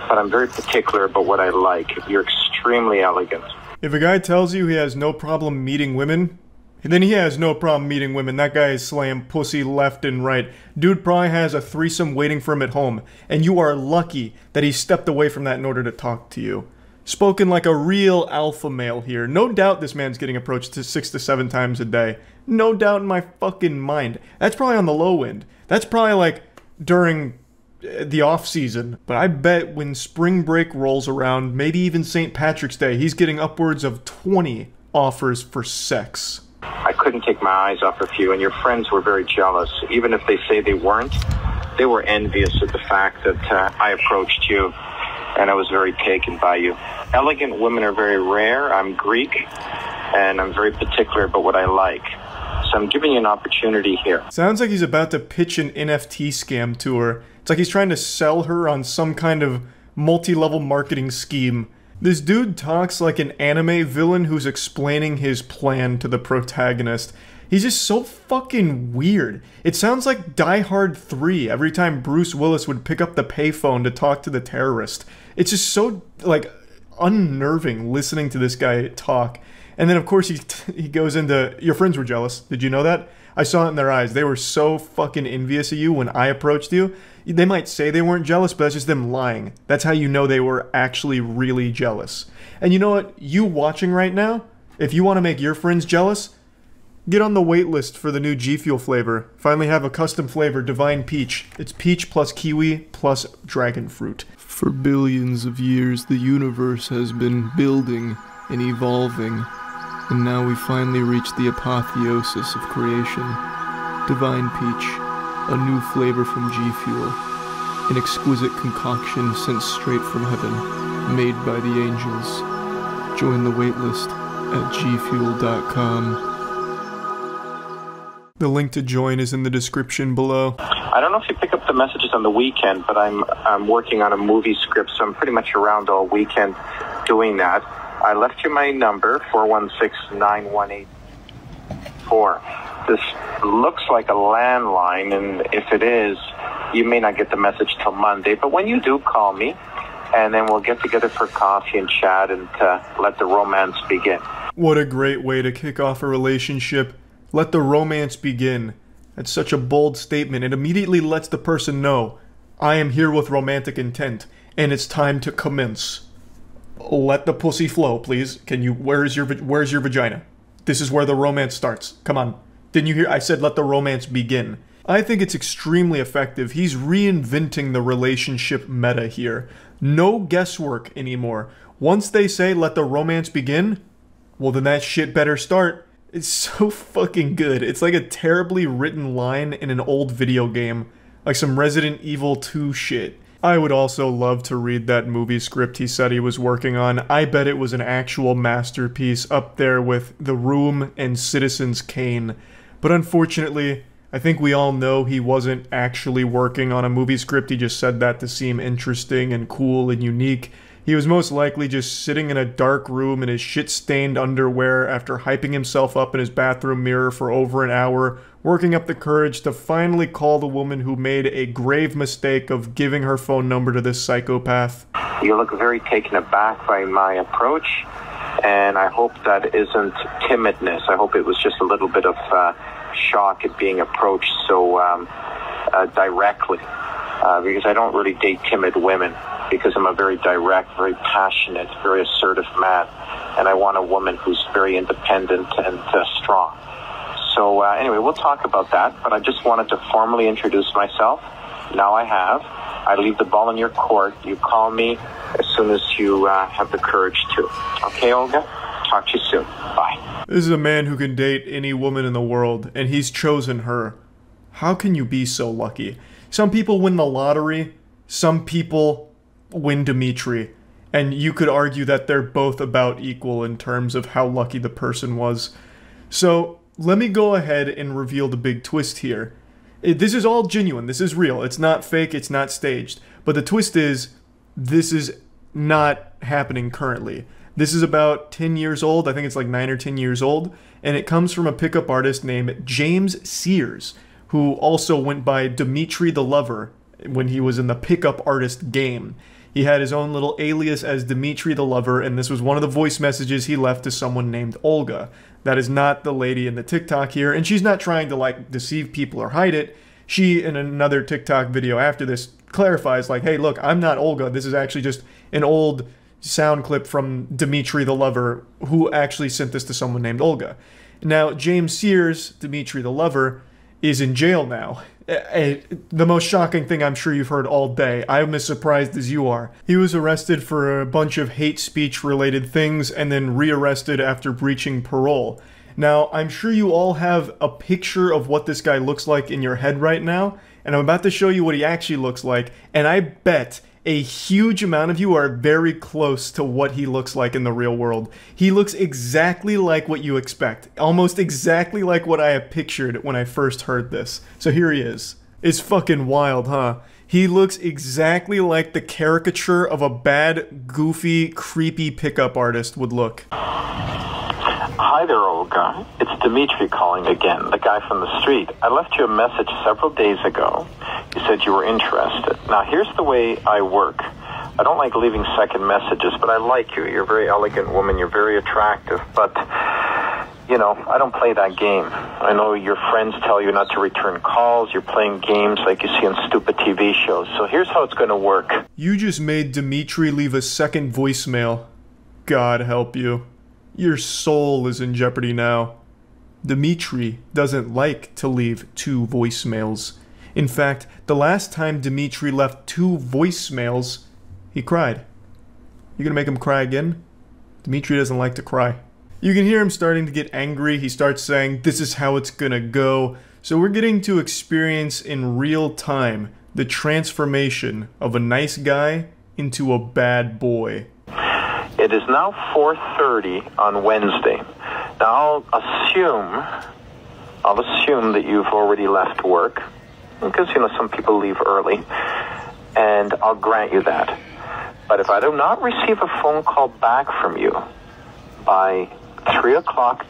But I'm very particular about what I like. You're extremely elegant. If a guy tells you he has no problem meeting women, then he has no problem meeting women. That guy is slaying pussy left and right. Dude probably has a threesome waiting for him at home, and you are lucky that he stepped away from that in order to talk to you. Spoken like a real alpha male here. No doubt this man's getting approached 6 to 7 times a day. No doubt in my fucking mind. That's probably on the low end. That's probably like during the off season. But I bet when spring break rolls around, maybe even St. Patrick's Day, he's getting upwards of 20 offers for sex. I couldn't take my eyes off of you, and your friends were very jealous. Even if they say they weren't, they were envious of the fact that I approached you, and I was very taken by you. Elegant women are very rare. I'm Greek, and I'm very particular about what I like. So I'm giving you an opportunity here. Sounds like he's about to pitch an NFT scam to her. It's like he's trying to sell her on some kind of multi-level marketing scheme. This dude talks like an anime villain who's explaining his plan to the protagonist. He's just so fucking weird. It sounds like Die Hard 3 every time Bruce Willis would pick up the payphone to talk to the terrorist. It's just so, like, unnerving listening to this guy talk. And then, of course, he goes into, your friends were jealous. Did you know that? I saw it in their eyes. They were so fucking envious of you when I approached you. They might say they weren't jealous, but that's just them lying. That's how you know they were actually really jealous. And you know what? You watching right now, if you want to make your friends jealous, get on the wait list for the new G Fuel flavor. Finally have a custom flavor, Divine Peach. It's peach plus kiwi plus dragon fruit. For billions of years, the universe has been building and evolving. And now we finally reach the apotheosis of creation. Divine Peach, a new flavor from G Fuel. An exquisite concoction sent straight from heaven, made by the angels. Join the waitlist at gfuel.com. The link to join is in the description below. I don't know if you pick up the messages on the weekend, but I'm working on a movie script, so I'm pretty much around all weekend doing that. I left you my number, 416-9184. This looks like a landline, and if it is, you may not get the message till Monday. But when you do, call me, and then we'll get together for coffee and chat and let the romance begin. What a great way to kick off a relationship. Let the romance begin. That's such a bold statement. It immediately lets the person know, I am here with romantic intent, and it's time to commence. Let the pussy flow, please. Can you, where's your vagina? This is where the romance starts. Come on. Didn't you hear? I said let the romance begin. I think it's extremely effective. He's reinventing the relationship meta here. No guesswork anymore. Once they say let the romance begin, well then that shit better start. It's so fucking good. It's like a terribly written line in an old video game. Like some Resident Evil 2 shit. I would also love to read that movie script he said he was working on. I bet it was an actual masterpiece up there with The Room and Citizen's Kane. But unfortunately, I think we all know he wasn't actually working on a movie script. He just said that to seem interesting and cool and unique. He was most likely just sitting in a dark room in his shit-stained underwear after hyping himself up in his bathroom mirror for over an hour, working up the courage to finally call the woman who made a grave mistake of giving her phone number to this psychopath. You look very taken aback by my approach, and I hope that isn't timidness. I hope it was just a little bit of shock at being approached so directly, because I don't really date timid women, because I'm a very direct, very passionate, very assertive man, and I want a woman who's very independent and strong. So anyway, we'll talk about that, but I just wanted to formally introduce myself. Now I have. I leave the ball in your court. You call me as soon as you have the courage to. Okay, Olga? Talk to you soon. Bye. This is a man who can date any woman in the world, and he's chosen her. How can you be so lucky? Some people win the lottery, some people win Dimitri, and you could argue that they're both about equal in terms of how lucky the person was. So, let me go ahead and reveal the big twist here. This is all genuine, this is real, it's not fake, it's not staged. But the twist is, this is not happening currently. This is about 10 years old, I think it's like 9 or 10 years old, and it comes from a pickup artist named James Sears, who also went by Dimitri the Lover when he was in the pickup artist game. He had his own little alias as Dimitri the Lover, and this was one of the voice messages he left to someone named Olga. That is not the lady in the TikTok here, and she's not trying to, like, deceive people or hide it. She, in another TikTok video after this, clarifies, like, hey, look, I'm not Olga. This is actually just an old sound clip from Dimitri the Lover, who actually sent this to someone named Olga. Now, James Sears, Dimitri the Lover, is in jail now. The most shocking thing I'm sure you've heard all day. I'm as surprised as you are. He was arrested for a bunch of hate speech related things and then rearrested after breaching parole. Now, I'm sure you all have a picture of what this guy looks like in your head right now, and I'm about to show you what he actually looks like, and I bet a huge amount of you are very close to what he looks like in the real world. He looks exactly like what you expect. Almost exactly like what I have pictured when I first heard this. So here he is. It's fucking wild, huh? He looks exactly like the caricature of a bad, goofy, creepy pickup artist would look. Hi there, Olga. It's Dimitri calling again, the guy from the street. I left you a message several days ago. You said you were interested. Now, here's the way I work. I don't like leaving second messages, but I like you. You're a very elegant woman. You're very attractive. But, you know, I don't play that game. I know your friends tell you not to return calls. You're playing games like you see on stupid TV shows. So here's how it's going to work. You just made Dimitri leave a second voicemail. God help you. Your soul is in jeopardy now. Dimitri doesn't like to leave 2 voicemails. In fact, the last time Dimitri left 2 voicemails, he cried. You gonna make him cry again? Dimitri doesn't like to cry. You can hear him starting to get angry. He starts saying, this is how it's gonna go. So we're getting to experience in real time the transformation of a nice guy into a bad boy. It is now 4:30 on Wednesday. Now, I'll assume that you've already left work, because, you know, some people leave early, and I'll grant you that. But if I do not receive a phone call back from you by 3 o'clock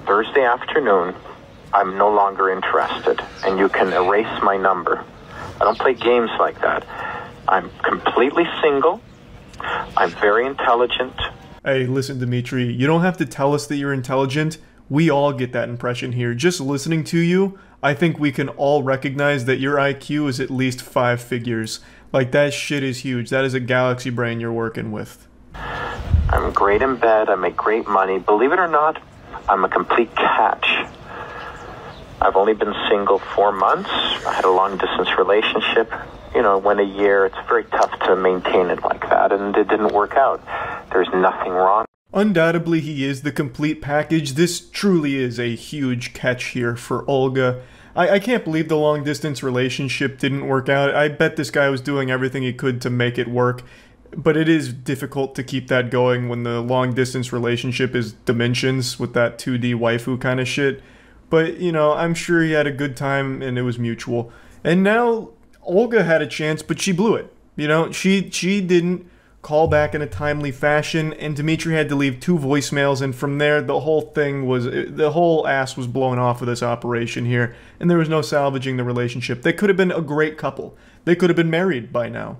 Thursday afternoon, I'm no longer interested, and you can erase my number. I don't play games like that. I'm completely single. I'm very intelligent. Hey, listen, Dimitri, you don't have to tell us that you're intelligent. We all get that impression here. Just listening to you, I think we can all recognize that your IQ is at least 5 figures. Like, that shit is huge. That is a galaxy brain you're working with. I'm great in bed. I make great money. Believe it or not, I'm a complete catch. I've only been single 4 months. I had a long-distance relationship. You know, went a year. It's very tough to maintain it like that, and it didn't work out. There's nothing wrong. Undoubtedly, he is the complete package. This truly is a huge catch here for Olga. I can't believe the long-distance relationship didn't work out. I bet this guy was doing everything he could to make it work. But it is difficult to keep that going when the long-distance relationship is Dimensions with that 2D waifu kind of shit. But, you know, I'm sure he had a good time and it was mutual. And now Olga had a chance, but she blew it. You know, she didn't call back in a timely fashion, and Dimitri had to leave 2 voicemails, and from there, the whole ass was blown off of this operation here, and there was no salvaging the relationship. They could have been a great couple. They could have been married by now.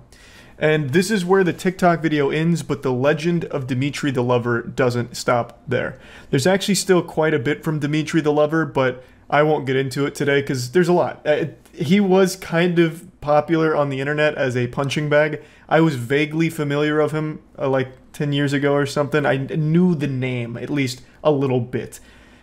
And this is where the TikTok video ends, but the legend of Dimitri the Lover doesn't stop there. There's actually still quite a bit from Dimitri the Lover, but I won't get into it today because there's a lot. He was kind of popular on the internet as a punching bag. I was vaguely familiar of him like 10 years ago or something. I knew the name at least a little bit.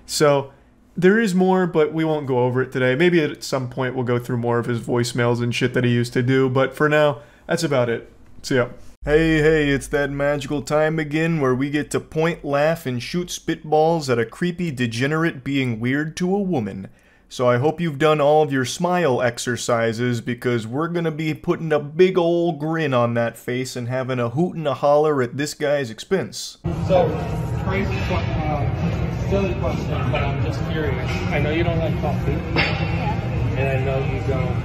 So there is more, but we won't go over it today. Maybe at some point we'll go through more of his voicemails and shit that he used to do, but for now, that's about it. See ya. Hey, it's that magical time again where we get to point, laugh, and shoot spitballs at a creepy degenerate being weird to a woman. So I hope you've done all of your smile exercises because we're gonna be putting a big ol' grin on that face and having a hoot and a holler at this guy's expense. So, crazy silly question, but I'm just curious. I know you don't like coffee, and I know you don't,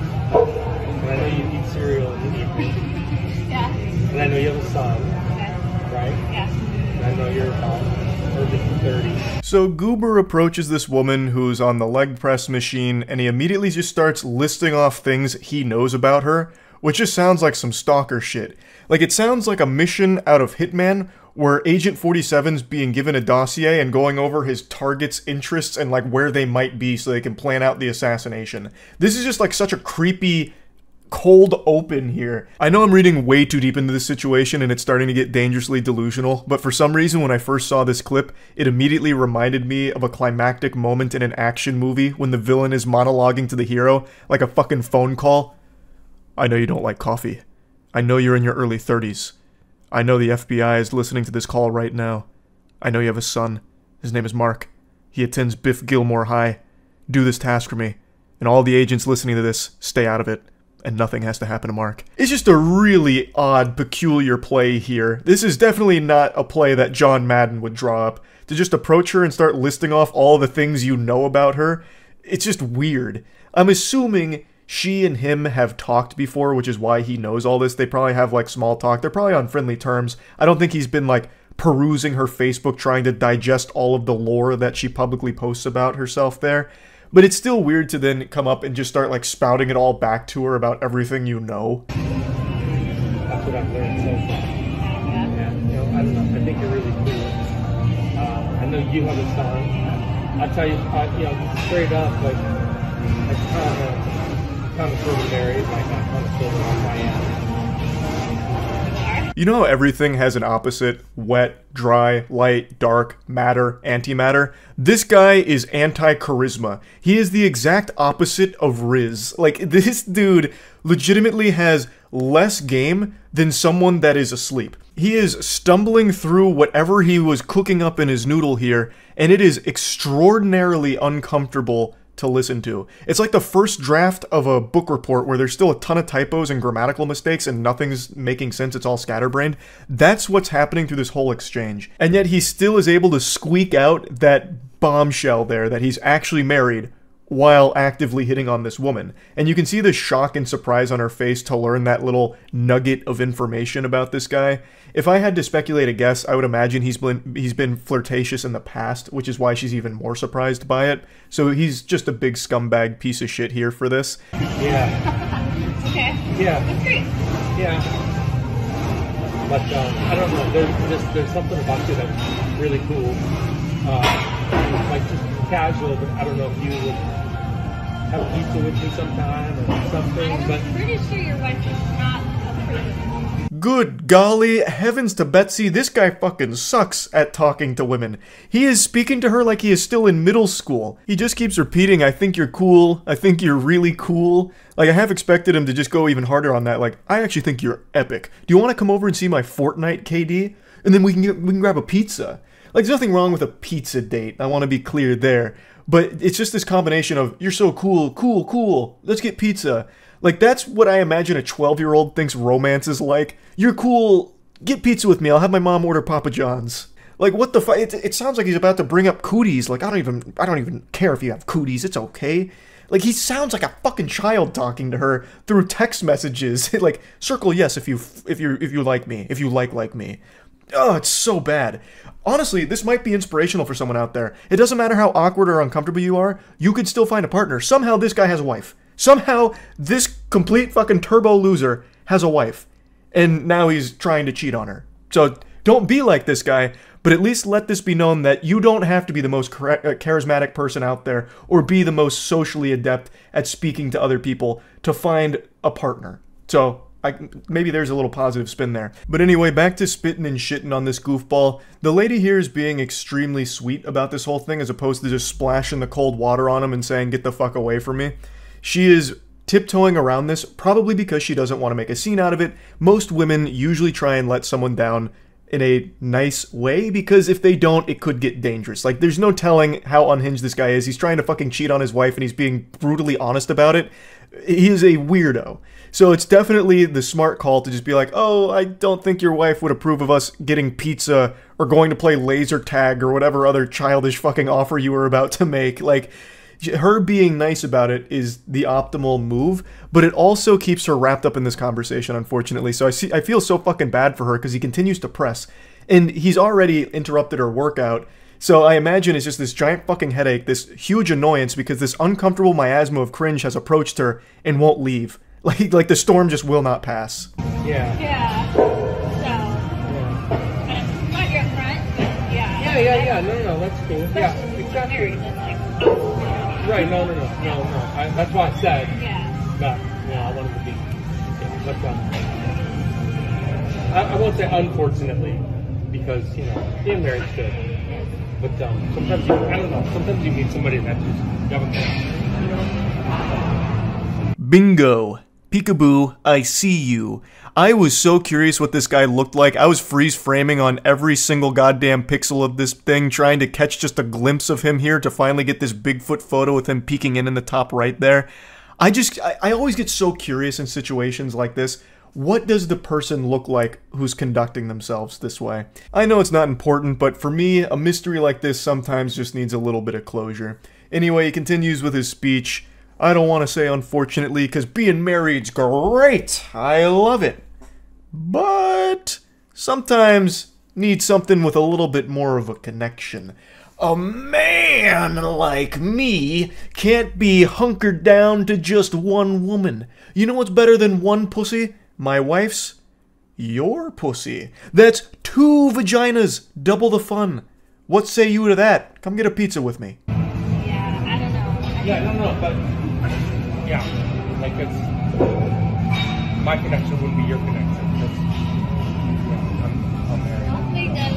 and I know you eat cereal in the evening. Yeah. And I know you have a son, right? Yeah. And I know you're about early 30s. So Goober approaches this woman who's on the leg press machine, and he immediately just starts listing off things he knows about her, which just sounds like some stalker shit. Like, it sounds like a mission out of Hitman, where Agent 47's being given a dossier and going over his target's interests and, like, where they might be so they can plan out the assassination. This is just, like, such a creepy cold open here. I know I'm reading way too deep into this situation and it's starting to get dangerously delusional, but for some reason when I first saw this clip, it immediately reminded me of a climactic moment in an action movie when the villain is monologuing to the hero like a fucking phone call. I know you don't like coffee. I know you're in your early 30s. I know the FBI is listening to this call right now. I know you have a son. His name is Mark. He attends Biff Gilmore High. Do this task for me. And all the agents listening to this, stay out of it. And nothing has to happen to Mark. It's just a really odd, peculiar play here. This is definitely not a play that John Madden would draw up. To just approach her and start listing off all the things you know about her, it's just weird. I'm assuming she and him have talked before, which is why he knows all this. They probably have, like, small talk. They're probably on friendly terms. I don't think he's been, like, perusing her Facebook trying to digest all of the lore that she publicly posts about herself there. But it's still weird to then come up and just start, like, spouting it all back to her about everything you know. That's what I've learned so far. Yeah, you know, I don't know. I think you're really cool. I know you have a son. I'll tell you, you know, straight up, like, I kind of sort of married, like, I kind of sort of on my end. You know how everything has an opposite? Wet, dry, light, dark, matter, antimatter? This guy is anti-charisma. He is the exact opposite of Riz. Like, this dude legitimately has less game than someone that is asleep. He is stumbling through whatever he was cooking up in his noodle here, and it is extraordinarily uncomfortable to listen to. It's like the first draft of a book report where there's still a ton of typos and grammatical mistakes and nothing's making sense, it's all scatterbrained. That's what's happening through this whole exchange. And yet he still is able to squeak out that bombshell there that he's actually married while actively hitting on this woman. And you can see the shock and surprise on her face to learn that little nugget of information about this guy. If I had to speculate a guess, I would imagine he's been flirtatious in the past, which is why she's even more surprised by it. So he's just a big scumbag piece of shit here for this. Yeah. Okay. Yeah. That's great. Yeah. But I don't know. There's something about you that's really cool. Like just casual, but I don't know if you would have a pizza with me sometime or something. I'm pretty sure your wife is not a pretty. Good golly, heavens to Betsy, this guy fucking sucks at talking to women. He is speaking to her like he is still in middle school. He just keeps repeating, I think you're cool, I think you're really cool. Like, I half expected him to just go even harder on that, like, I actually think you're epic. Do you want to come over and see my Fortnite, KD? And then we can grab a pizza. Like, there's nothing wrong with a pizza date, I want to be clear there. But it's just this combination of, you're so cool, cool, cool, let's get pizza. Like, that's what I imagine a 12-year-old thinks romance is like. You're cool, get pizza with me, I'll have my mom order Papa John's. Like, what the fuck? It sounds like he's about to bring up cooties. Like, I don't even care if you have cooties, it's okay. Like, he sounds like a fucking child talking to her through text messages. Like, circle yes if you like me, if you like me. Oh, it's so bad. Honestly, this might be inspirational for someone out there. It doesn't matter how awkward or uncomfortable you are, you could still find a partner. Somehow this guy has a wife. Somehow this complete fucking turbo loser has a wife. And now he's trying to cheat on her. So don't be like this guy, but at least let this be known that you don't have to be the most charismatic person out there or be the most socially adept at speaking to other people to find a partner. So maybe there's a little positive spin there. But anyway, back to spitting and shitting on this goofball. The lady here is being extremely sweet about this whole thing as opposed to just splashing the cold water on him and saying, get the fuck away from me. She is tiptoeing around this, probably because she doesn't want to make a scene out of it. Most women usually try and let someone down in a nice way, because if they don't, it could get dangerous. Like, there's no telling how unhinged this guy is. He's trying to fucking cheat on his wife and he's being brutally honest about it. He is a weirdo. So it's definitely the smart call to just be like, oh, I don't think your wife would approve of us getting pizza or going to play laser tag or whatever other childish fucking offer you were about to make. Like, her being nice about it is the optimal move, but it also keeps her wrapped up in this conversation, unfortunately. So I feel so fucking bad for her because he continues to press. And he's already interrupted her workout, so I imagine it's just this giant fucking headache, this huge annoyance because this uncomfortable miasma of cringe has approached her and won't leave. Like the storm just will not pass. Yeah. Yeah. So. Yeah. Glad you're up front, but yeah. Yeah. No, that's cool. Yeah, exactly. Married, then, like, right, no. That's why I said. Yeah. That, I wanted to be. Yeah, but I won't say unfortunately, because being married is good. But sometimes sometimes you meet somebody that just Bingo. Peekaboo, I see you. I was so curious what this guy looked like. I was freeze framing on every single goddamn pixel of this thing, trying to catch just a glimpse of him here to finally get this Bigfoot photo with him peeking in the top right there. I always get so curious in situations like this. What does the person look like who's conducting themselves this way? I know it's not important, but for me, a mystery like this sometimes just needs a little bit of closure. Anyway, he continues with his speech. I don't want to say unfortunately, because being married's great. I love it. But sometimes need something with a little bit more of a connection. A man like me can't be hunkered down to just one woman. You know what's better than one pussy? My wife's? Your pussy. That's 2 vaginas. Double the fun. What say you to that? Come get a pizza with me. Yeah, I don't know. Yeah, no, but yeah, like it's my connection wouldn't be your connection. I'm married. Hopefully it does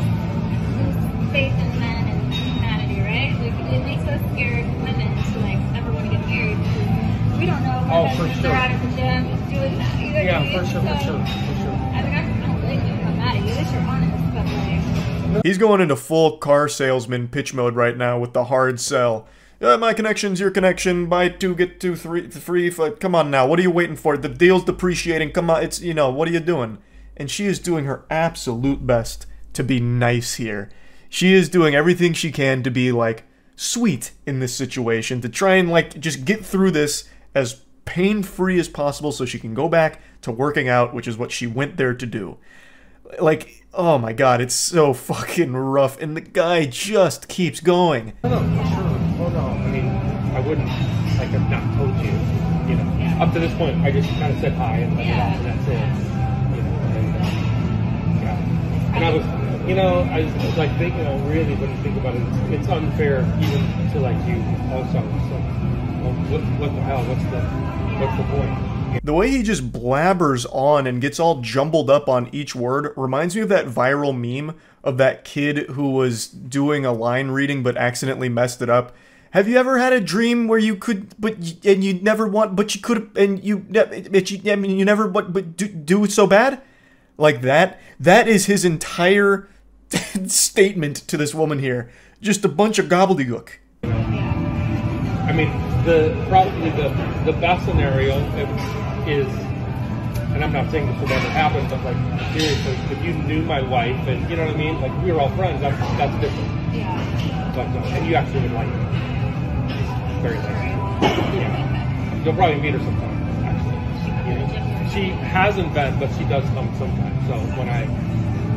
lose faith in men and humanity, right? Like, it makes us scared women to like ever want to get married because we don't know if they're out at the gym doing that. You know what I mean? For sure. I mean, I don't blame you. I'm mad at you. At least you're honest, but like. He's going into full car salesman pitch mode right now with the hard sell. My connection's your connection. Buy 2, get 2 free. Come on now. What are you waiting for? The deal's depreciating. Come on. It's, what are you doing? And she is doing her absolute best to be nice here. She is doing everything she can to be, like, sweet in this situation. To try and, like, just get through this as pain-free as possible so she can go back to working out, which is what she went there to do. Like, oh my god, it's so fucking rough. And the guy just keeps going. No, for sure. Oh no, I mean, I wouldn't, like, have not told you, Up to this point, I just kind of said hi and let it off, and that's it. And I was, I was like thinking, really, when you think about it, it's unfair even to, like, you also. So, what the hell? What's the point? The way he just blabbers on and gets all jumbled up on each word reminds me of that viral meme of that kid who was doing a line reading but accidentally messed it up. Have you ever had a dream where you could, and you never want, but you could, and you never want, but do it so bad? Like that? That is his entire statement to this woman here. Just a bunch of gobbledygook. I mean, probably the best scenario is, and I'm not saying this will ever happen, but like seriously, if you knew my wife and you know what I mean, like we were all friends, that's different. Yeah. But and you actually would like her. She's very nice. Yeah. You'll probably meet her sometime. Actually, you know, she hasn't been, but she does come sometimes. So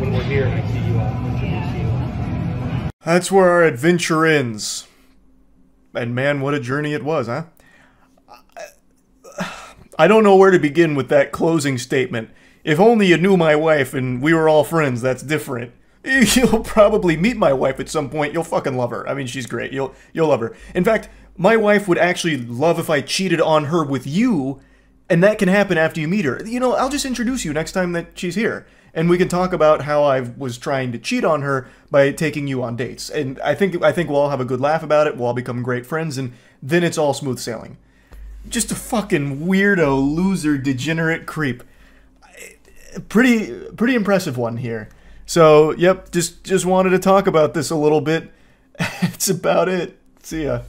when we're here and I see you, I'll introduce you. That's where our adventure ends. And man, what a journey it was, huh? I don't know where to begin with that closing statement. If only you knew my wife and we were all friends, that's different. You'll probably meet my wife at some point. You'll fucking love her. I mean, she's great. You'll love her. In fact, my wife would actually love if I cheated on her with you, and that can happen after you meet her. You know, I'll just introduce you next time that she's here. And we can talk about how I was trying to cheat on her by taking you on dates. And I think we'll all have a good laugh about it. We'll all become great friends, and then it's all smooth sailing. Just a fucking weirdo, loser, degenerate creep. Pretty impressive one here. So, yep, just wanted to talk about this a little bit. That's about it. See ya.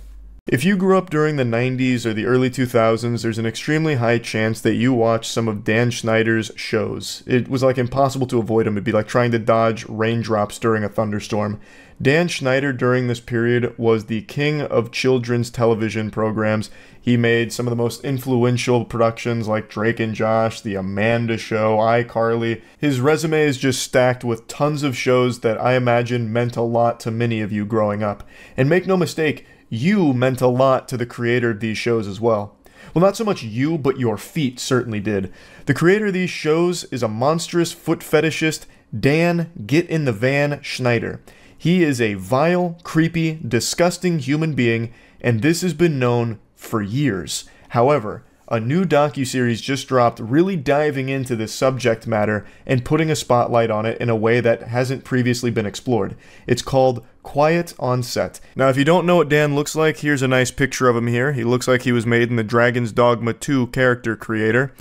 If you grew up during the 90s or the early 2000s, there's an extremely high chance that you watched some of Dan Schneider's shows. It was like impossible to avoid him. It'd be like trying to dodge raindrops during a thunderstorm. Dan Schneider during this period was the king of children's television programs. He made some of the most influential productions like Drake and Josh, The Amanda Show, iCarly. His resume is just stacked with tons of shows that I imagine meant a lot to many of you growing up. And make no mistake, you meant a lot to the creator of these shows as well. Well, not so much you, but your feet certainly did. The creator of these shows is a monstrous foot fetishist, Dan Get in the Van Schneider. He is a vile, creepy, disgusting human being, and this has been known for years. However, a new docuseries just dropped really diving into this subject matter and putting a spotlight on it in a way that hasn't previously been explored. It's called Quiet on Set. Now, if you don't know what Dan looks like, here's a nice picture of him here. He looks like he was made in the Dragon's Dogma 2 character creator.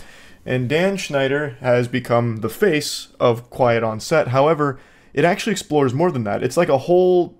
And Dan Schneider has become the face of Quiet on Set. However, it actually explores more than that. It's like a whole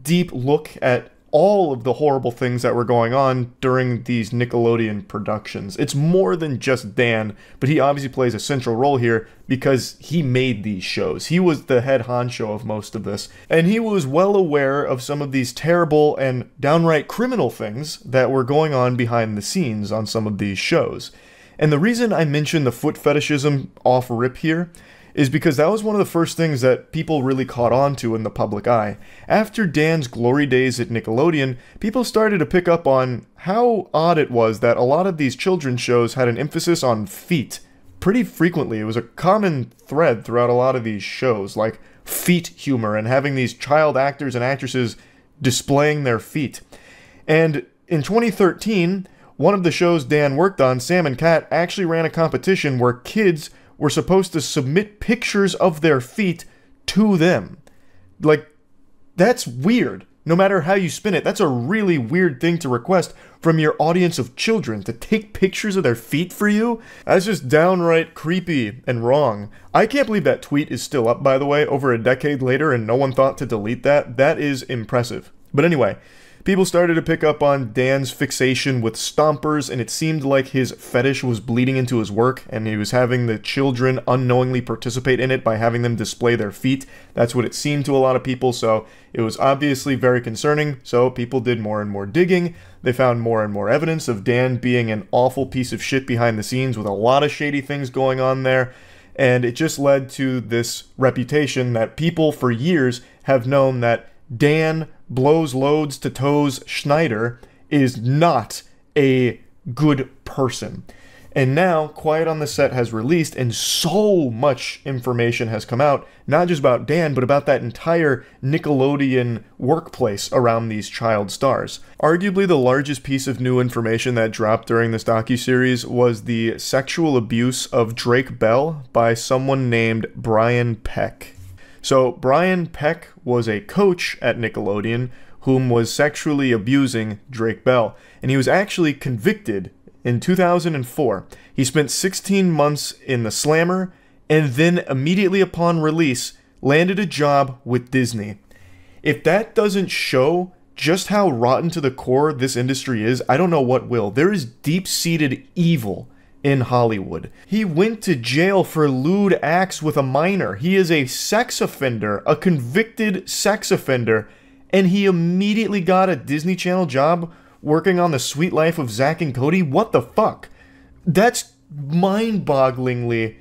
deep look at all of the horrible things that were going on during these Nickelodeon productions. It's more than just Dan, but he obviously plays a central role here because he made these shows. He was the head honcho of most of this, and he was well aware of some of these terrible and downright criminal things that were going on behind the scenes on some of these shows. And the reason I mention the foot fetishism off rip here is because that was one of the first things that people really caught on to in the public eye. After Dan's glory days at Nickelodeon, people started to pick up on how odd it was that a lot of these children's shows had an emphasis on feet. Pretty frequently, it was a common thread throughout a lot of these shows, like feet humor and having these child actors and actresses displaying their feet. And in 2013, one of the shows Dan worked on, Sam and Cat, actually ran a competition where kids were supposed to submit pictures of their feet to them. Like, that's weird. No matter how you spin it, that's a really weird thing to request from your audience of children, to take pictures of their feet for you. That's just downright creepy and wrong. I can't believe that tweet is still up, by the way, over a decade later, and no one thought to delete that. That is impressive. But anyway, people started to pick up on Dan's fixation with stompers, and it seemed like his fetish was bleeding into his work, and he was having the children unknowingly participate in it by having them display their feet. That's what it seemed to a lot of people, so it was obviously very concerning, so people did more and more digging. They found more and more evidence of Dan being an awful piece of shit behind the scenes with a lot of shady things going on there, and it just led to this reputation that people for years have known that Dan blows loads to toes Schneider is not a good person. And now Quiet on the Set has released, and so much information has come out, not just about Dan, but about that entire Nickelodeon workplace around these child stars. Arguably the largest piece of new information that dropped during this docuseries was the sexual abuse of Drake Bell by someone named Brian Peck. So Brian Peck was a coach at Nickelodeon whom was sexually abusing Drake Bell, and he was actually convicted in 2004. He spent 16 months in the slammer, and then immediately upon release landed a job with Disney. If that doesn't show just how rotten to the core this industry is, I don't know what will. There is deep-seated evil in Hollywood. He went to jail for lewd acts with a minor. He is a sex offender, a convicted sex offender, and he immediately got a Disney Channel job working on The Sweet Life of Zack and Cody. What the fuck? That's mind-bogglingly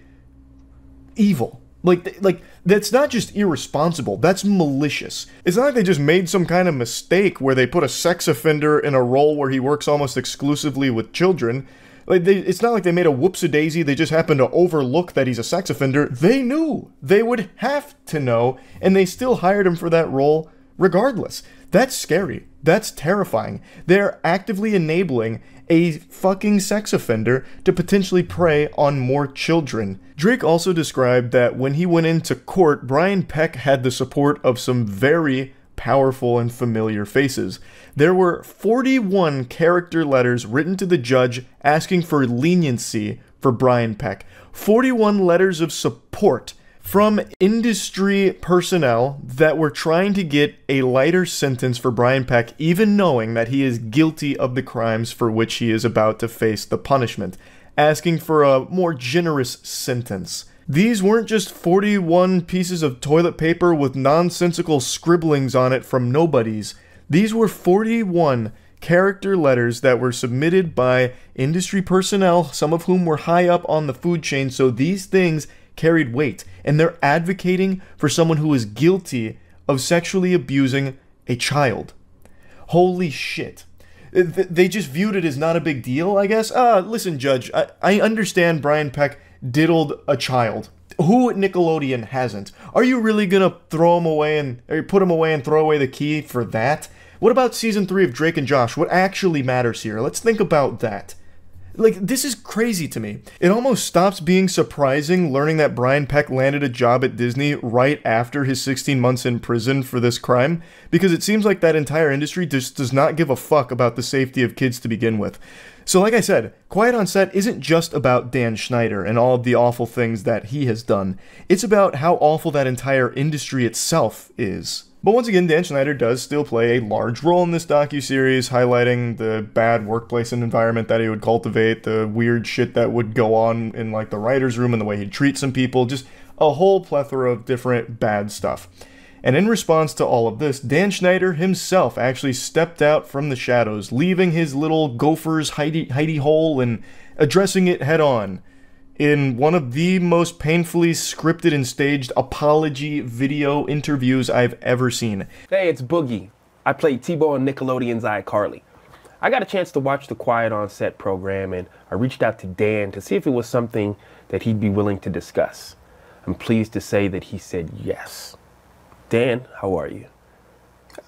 evil. Like, that's not just irresponsible, that's malicious. It's not like they just made some kind of mistake where they put a sex offender in a role where he works almost exclusively with children. Like, it's not like they made a whoopsie-daisy, they just happened to overlook that he's a sex offender. They knew. They would have to know, and they still hired him for that role regardless. That's scary. That's terrifying. They're actively enabling a fucking sex offender to potentially prey on more children. Drake also described that when he went into court, Brian Peck had the support of some very powerful and familiar faces. There were 41 character letters written to the judge asking for leniency for Brian Peck. 41 letters of support from industry personnel that were trying to get a lighter sentence for Brian Peck, even knowing that he is guilty of the crimes for which he is about to face the punishment, asking for a more generous sentence. These weren't just 41 pieces of toilet paper with nonsensical scribblings on it from nobodies. These were 41 character letters that were submitted by industry personnel, some of whom were high up on the food chain, so these things carried weight, and they're advocating for someone who is guilty of sexually abusing a child. Holy shit. They just viewed it as not a big deal, I guess. Listen, Judge, I understand Brian Peck diddled a child. Who at Nickelodeon hasn't? Are you really gonna throw him away or put him away and throw away the key for that? What about season 3 of Drake and Josh? What actually matters here? Let's think about that. Like, this is crazy to me. It almost stops being surprising learning that Brian Peck landed a job at Disney right after his 16 months in prison for this crime, because it seems like that entire industry just does not give a fuck about the safety of kids to begin with. So like I said, Quiet on Set isn't just about Dan Schneider and all of the awful things that he has done. It's about how awful that entire industry itself is. But once again, Dan Schneider does still play a large role in this docuseries, highlighting the bad workplace and environment that he would cultivate, the weird shit that would go on in like the writer's room and the way he'd treat some people, just a whole plethora of different bad stuff. And in response to all of this, Dan Schneider himself actually stepped out from the shadows, leaving his little gopher's hidey hole and addressing it head on in one of the most painfully scripted and staged apology video interviews I've ever seen. Hey, it's Boogie. I played T-Bo on Nickelodeon's iCarly. I got a chance to watch the Quiet on Set program, and I reached out to Dan to see if it was something that he'd be willing to discuss. I'm pleased to say that he said yes. Dan, how are you?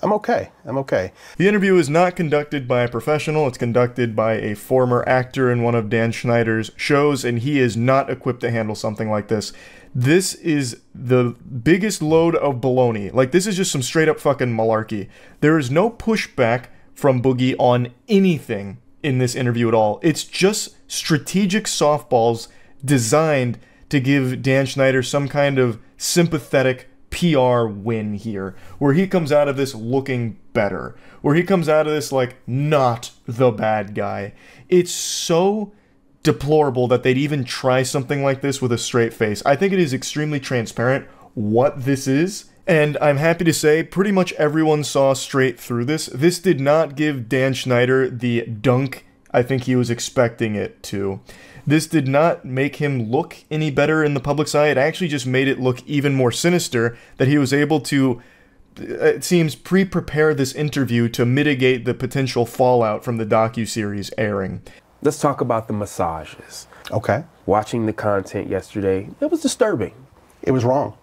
I'm okay. I'm okay. The interview is not conducted by a professional. It's conducted by a former actor in one of Dan Schneider's shows, and he is not equipped to handle something like this. This is the biggest load of baloney. Like, this is just some straight up fucking malarkey. There is no pushback from Boogie on anything in this interview at all. It's just strategic softballs designed to give Dan Schneider some kind of sympathetic PR win here, where he comes out of this looking better, where he comes out of this like not the bad guy. It's so deplorable that they'd even try something like this with a straight face. I think it is extremely transparent what this is, and I'm happy to say pretty much everyone saw straight through this. This did not give Dan Schneider the dunk I think he was expecting it to. This did not make him look any better in the public's eye. It actually just made it look even more sinister that he was able to, it seems, pre-prepare this interview to mitigate the potential fallout from the docuseries airing. Let's talk about the massages. Okay. Watching the content yesterday, it was disturbing. It was wrong.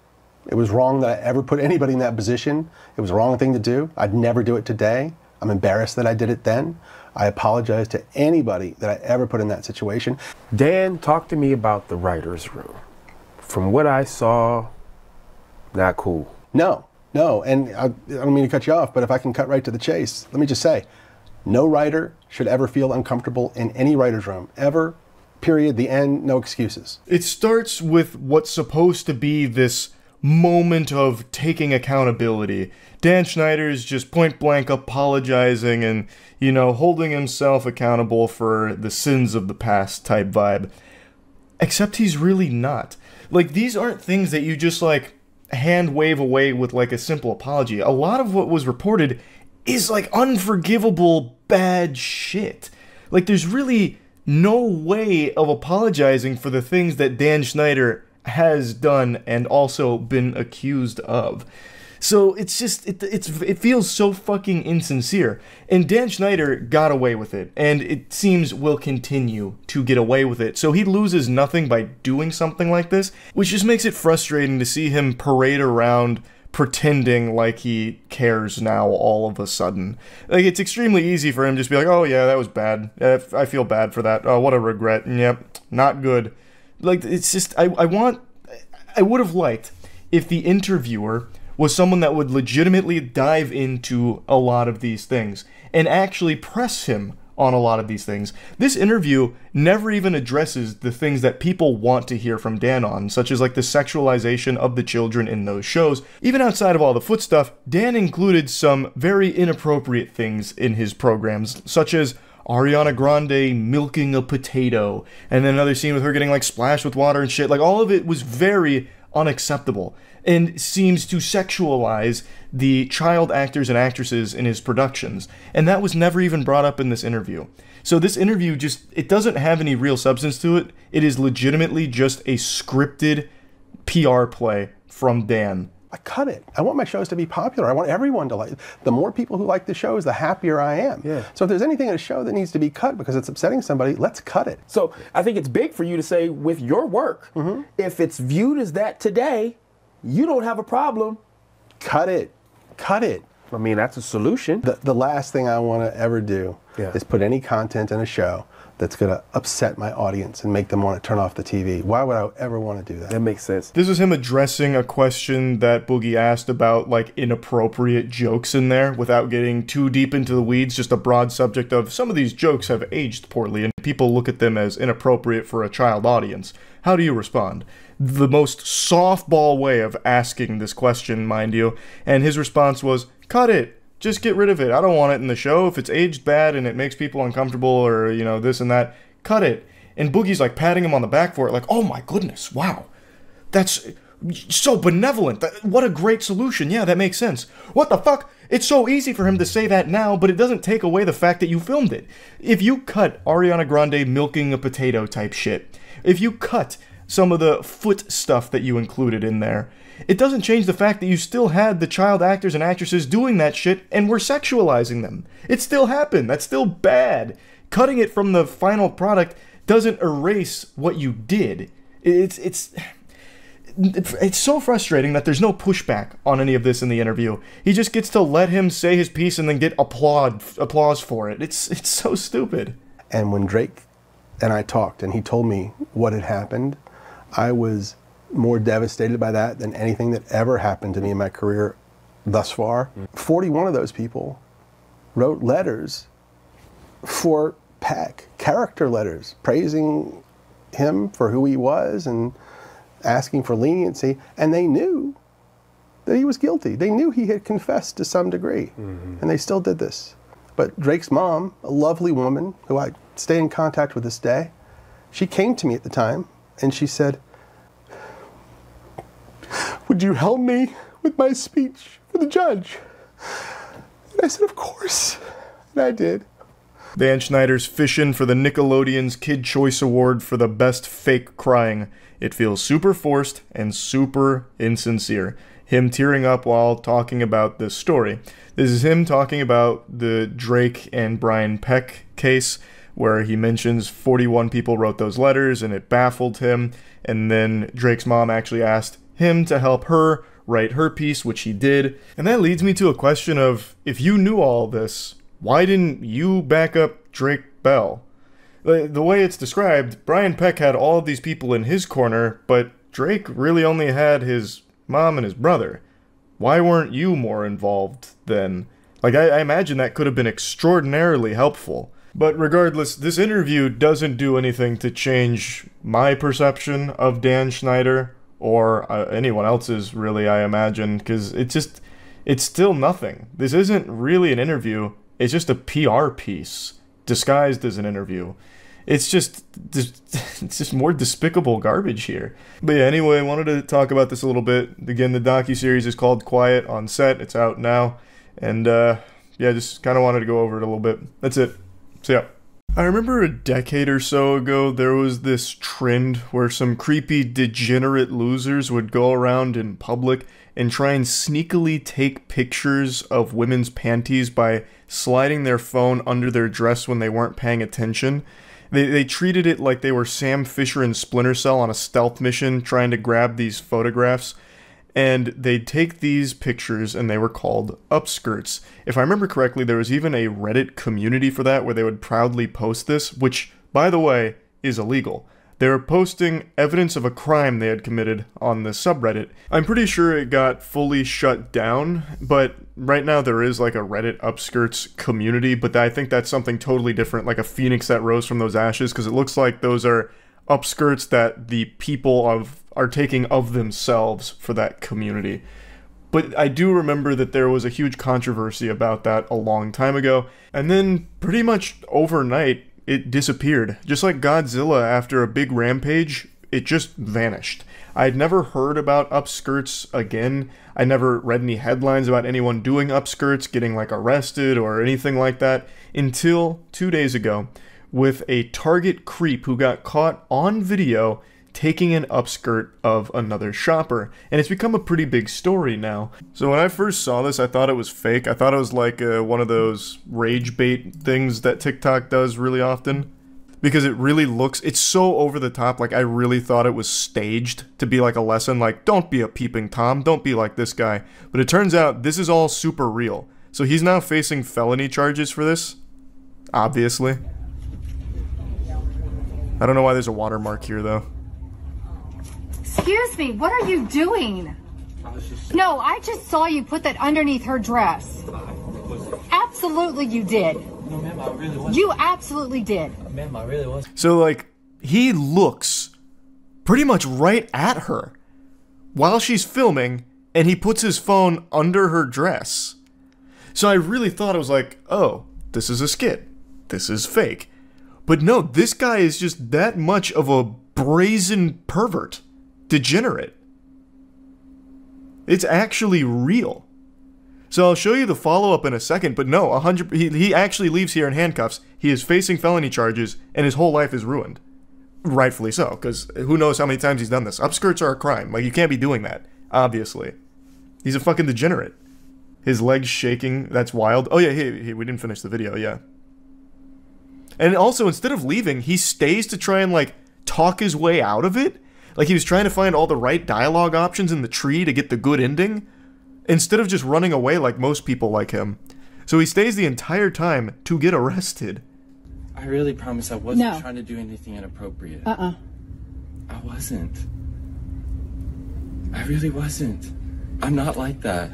It was wrong that I ever put anybody in that position. It was the wrong thing to do. I'd never do it today. I'm embarrassed that I did it then. I apologize to anybody that I ever put in that situation. Dan, talk to me about the writer's room. From what I saw, not cool. No, and I don't mean to cut you off, but if I can cut right to the chase, let me just say, no writer should ever feel uncomfortable in any writer's room, ever, period, the end, no excuses. It starts with what's supposed to be this moment of taking accountability. Dan Schneider's just point blank apologizing and, you know, holding himself accountable for the sins of the past type vibe. Except he's really not. Like, these aren't things that you just, like, hand wave away with, like, a simple apology. A lot of what was reported is, like, unforgivable bad shit. Like, there's really no way of apologizing for the things that Dan Schneider has done and also been accused of. So it's just, it feels so fucking insincere. And Dan Schneider got away with it, and it seems will continue to get away with it. So he loses nothing by doing something like this, which just makes it frustrating to see him parade around pretending like he cares now all of a sudden. Like, it's extremely easy for him to just be like, oh yeah, that was bad. I feel bad for that. Oh, what a regret. Yep, not good. Like, it's just, I would have liked if the interviewer was someone that would legitimately dive into a lot of these things and actually press him on a lot of these things. This interview never even addresses the things that people want to hear from Dan on, such as like the sexualization of the children in those shows. Even outside of all the foot stuff, Dan included some very inappropriate things in his programs, such as Ariana Grande milking a potato, and then another scene with her getting like splashed with water and shit. Like, all of it was very unacceptable and seems to sexualize the child actors and actresses in his productions. And that was never even brought up in this interview. So this interview just, it doesn't have any real substance to it. It is legitimately just a scripted PR play from Dan. I cut it. I want my shows to be popular. I want everyone to like. The more people who like the shows, the happier I am. Yeah. So if there's anything in a show that needs to be cut because it's upsetting somebody, let's cut it. So I think it's big for you to say with your work, if it's viewed as that today, you don't have a problem. Cut it. Cut it. I mean, that's a solution. The last thing I want to ever do is put any content in a show that's going to upset my audience and make them want to turn off the TV. Why would I ever want to do that? That makes sense. This is him addressing a question that Boogie asked about, like, inappropriate jokes in there without getting too deep into the weeds, just a broad subject of some of these jokes have aged poorly and people look at them as inappropriate for a child audience. How do you respond? The most softball way of asking this question, mind you, and his response was, cut it. Just get rid of it. I don't want it in the show. If it's aged bad and it makes people uncomfortable or, you know, this and that, cut it. And Boogie's like patting him on the back for it, like, oh my goodness, wow. That's so benevolent. What a great solution. Yeah, that makes sense. What the fuck? It's so easy for him to say that now, but it doesn't take away the fact that you filmed it. If you cut Ariana Grande milking a potato type shit, if you cut some of the foot stuff that you included in there, it doesn't change the fact that you still had the child actors and actresses doing that shit and were sexualizing them. It still happened. That's still bad. Cutting it from the final product doesn't erase what you did. It's so frustrating that there's no pushback on any of this in the interview. He just gets to let him say his piece and then get applause for it. It's so stupid. And when Drake and I talked and he told me what had happened, I was more devastated by that than anything that ever happened to me in my career thus far. 41 of those people wrote letters for Peck, character letters, praising him for who he was and asking for leniency, and they knew that he was guilty. They knew he had confessed to some degree, and they still did this. But Drake's mom, a lovely woman who I stay in contact with this day, she came to me at the time and she said, would you help me with my speech for the judge? And I said, of course. And I did. Dan Schneider's fishing for the Nickelodeon's Kid Choice Award for the best fake crying. It feels super forced and super insincere. Him tearing up while talking about this story. This is him talking about the Drake and Brian Peck case, where he mentions 41 people wrote those letters and it baffled him. And then Drake's mom actually asked him to help her write her piece, which he did. And that leads me to a question of, if you knew all this, why didn't you back up Drake Bell? The way it's described, Brian Peck had all of these people in his corner, but Drake really only had his mom and his brother. Why weren't you more involved then? Like, I imagine that could have been extraordinarily helpful. But regardless, this interview doesn't do anything to change my perception of Dan Schneider or anyone else's, really, I imagine, because it's still nothing. This isn't really an interview. It's just a PR piece disguised as an interview. It's just more despicable garbage here. But yeah, anyway, I wanted to talk about this a little bit. Again, the docuseries is called Quiet on Set. It's out now. And yeah, just kind of wanted to go over it a little bit. That's it. So yeah. I remember a decade or so ago, there was this trend where some creepy, degenerate losers would go around in public and try and sneakily take pictures of women's panties by sliding their phone under their dress when they weren't paying attention. They treated it like they were Sam Fisher and Splinter Cell on a stealth mission trying to grab these photographs. And they'd take these pictures and they were called upskirts. If I remember correctly, there was even a Reddit community for that where they would proudly post this, which, by the way, is illegal. They were posting evidence of a crime they had committed on the subreddit. I'm pretty sure it got fully shut down, but right now there is like a Reddit upskirts community, but I think that's something totally different, like a phoenix that rose from those ashes, because it looks like those are upskirts that the people are taking of themselves for that community. But I do remember that there was a huge controversy about that a long time ago, and then pretty much overnight it disappeared. Just like Godzilla after a big rampage, it just vanished. I had never heard about upskirts again. I never read any headlines about anyone doing upskirts, getting like arrested or anything like that, until 2 days ago, with a Target creep who got caught on video taking an upskirt of another shopper. And it's become a pretty big story now. So when I first saw this, I thought it was fake. I thought it was like one of those rage bait things that TikTok does really often. Because it really looks, it's so over the top, like I really thought it was staged to be like a lesson, like, don't be a peeping Tom, don't be like this guy. But it turns out this is all super real. So he's now facing felony charges for this, obviously. I don't know why there's a watermark here though. Excuse me, what are you doing? No, I just saw you put that underneath her dress. Absolutely you did. No, ma'am, I really wasn't. You absolutely did. Ma'am, I really wasn't. So, like, he looks pretty much right at her while she's filming, and he puts his phone under her dress. So I really thought it was like, oh, this is a skit. This is fake. But no, this guy is just that much of a brazen pervert. Degenerate. It's actually real. So I'll show you the follow-up in a second, but no, he actually leaves here in handcuffs. He is facing felony charges, and his whole life is ruined. Rightfully so, because who knows how many times he's done this. Upskirts are a crime. Like, you can't be doing that, obviously. He's a fucking degenerate. His legs shaking, that's wild. Oh yeah, hey, we didn't finish the video, yeah. And also, instead of leaving, he stays to try and, like, talk his way out of it. Like, he was trying to find all the right dialogue options in the tree to get the good ending, instead of just running away like most people like him. So he stays the entire time to get arrested. I really promise I wasn't trying to do anything inappropriate. I wasn't. I really wasn't. I'm not like that.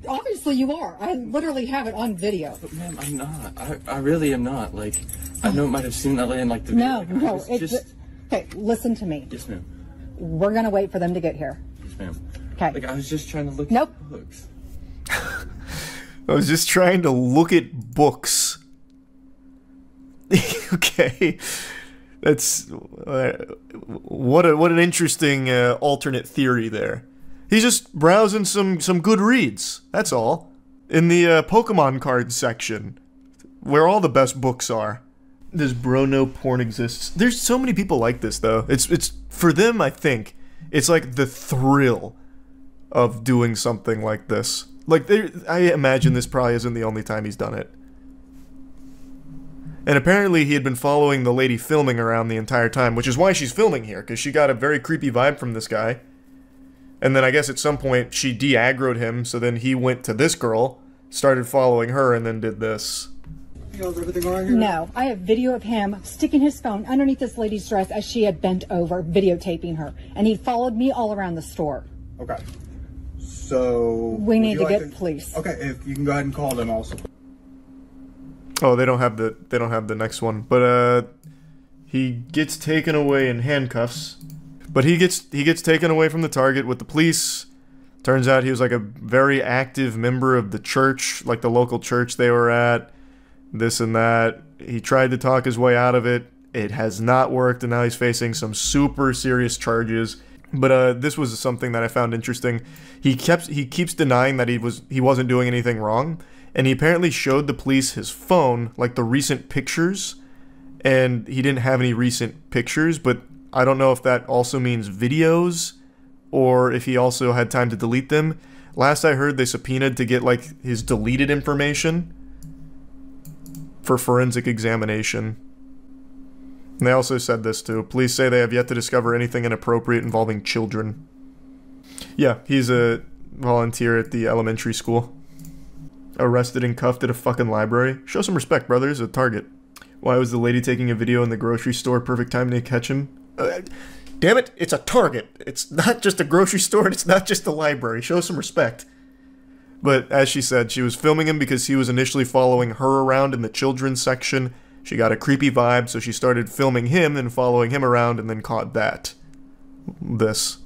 Obviously you are. I literally have it on video. But ma'am, I'm not. I really am not. Like, I know it might have seemed that way in like the video. No, okay, listen to me. Yes, ma'am. We're gonna wait for them to get here. Yes, ma'am. Okay. Like, I was just trying to look at books. I was just trying to look at books. Okay. That's... what an interesting alternate theory there. He's just browsing some good reads. That's all. In the Pokemon cards section, where all the best books are. Does bro know porn exists? There's so many people like this, though. It's for them, I think, it's like the thrill of doing something like this. Like, I imagine this probably isn't the only time he's done it. And apparently he had been following the lady filming around the entire time, which is why she's filming here, because she got a very creepy vibe from this guy. And then I guess at some point she de-aggroed him, so then he went to this girl, started following her, and then did this. No, I have video of him sticking his phone underneath this lady's dress as she had bent over, videotaping her. And he followed me all around the store. Okay. So... We need to get police. Okay, if you can go ahead and call them also. Oh, they don't have the next one. But, he gets taken away in handcuffs. But he gets taken away from the target with the police. Turns out he was like a very active member of the church, like the local church they were at, this and that. He tried to talk his way out of it. It has not worked, and now he's facing some super serious charges. But this was something that I found interesting. He keeps denying that he wasn't doing anything wrong, and he apparently showed the police his phone, like the recent pictures, and he didn't have any recent pictures, but I don't know if that also means videos, or if he also had time to delete them. Last I heard, they subpoenaed to get, like, his deleted information for forensic examination. And they also said this, too. Police say they have yet to discover anything inappropriate involving children. Yeah, he's a volunteer at the elementary school. Arrested and cuffed at a fucking library. Show some respect, brother. He's a target. Why was the lady taking a video in the grocery store? Perfect time to catch him. Damn it, it's a Target. It's not just a grocery store, and it's not just a library. Show some respect. But as she said, she was filming him because he was initially following her around in the children's section. She got a creepy vibe, so she started filming him and following him around, and then caught this.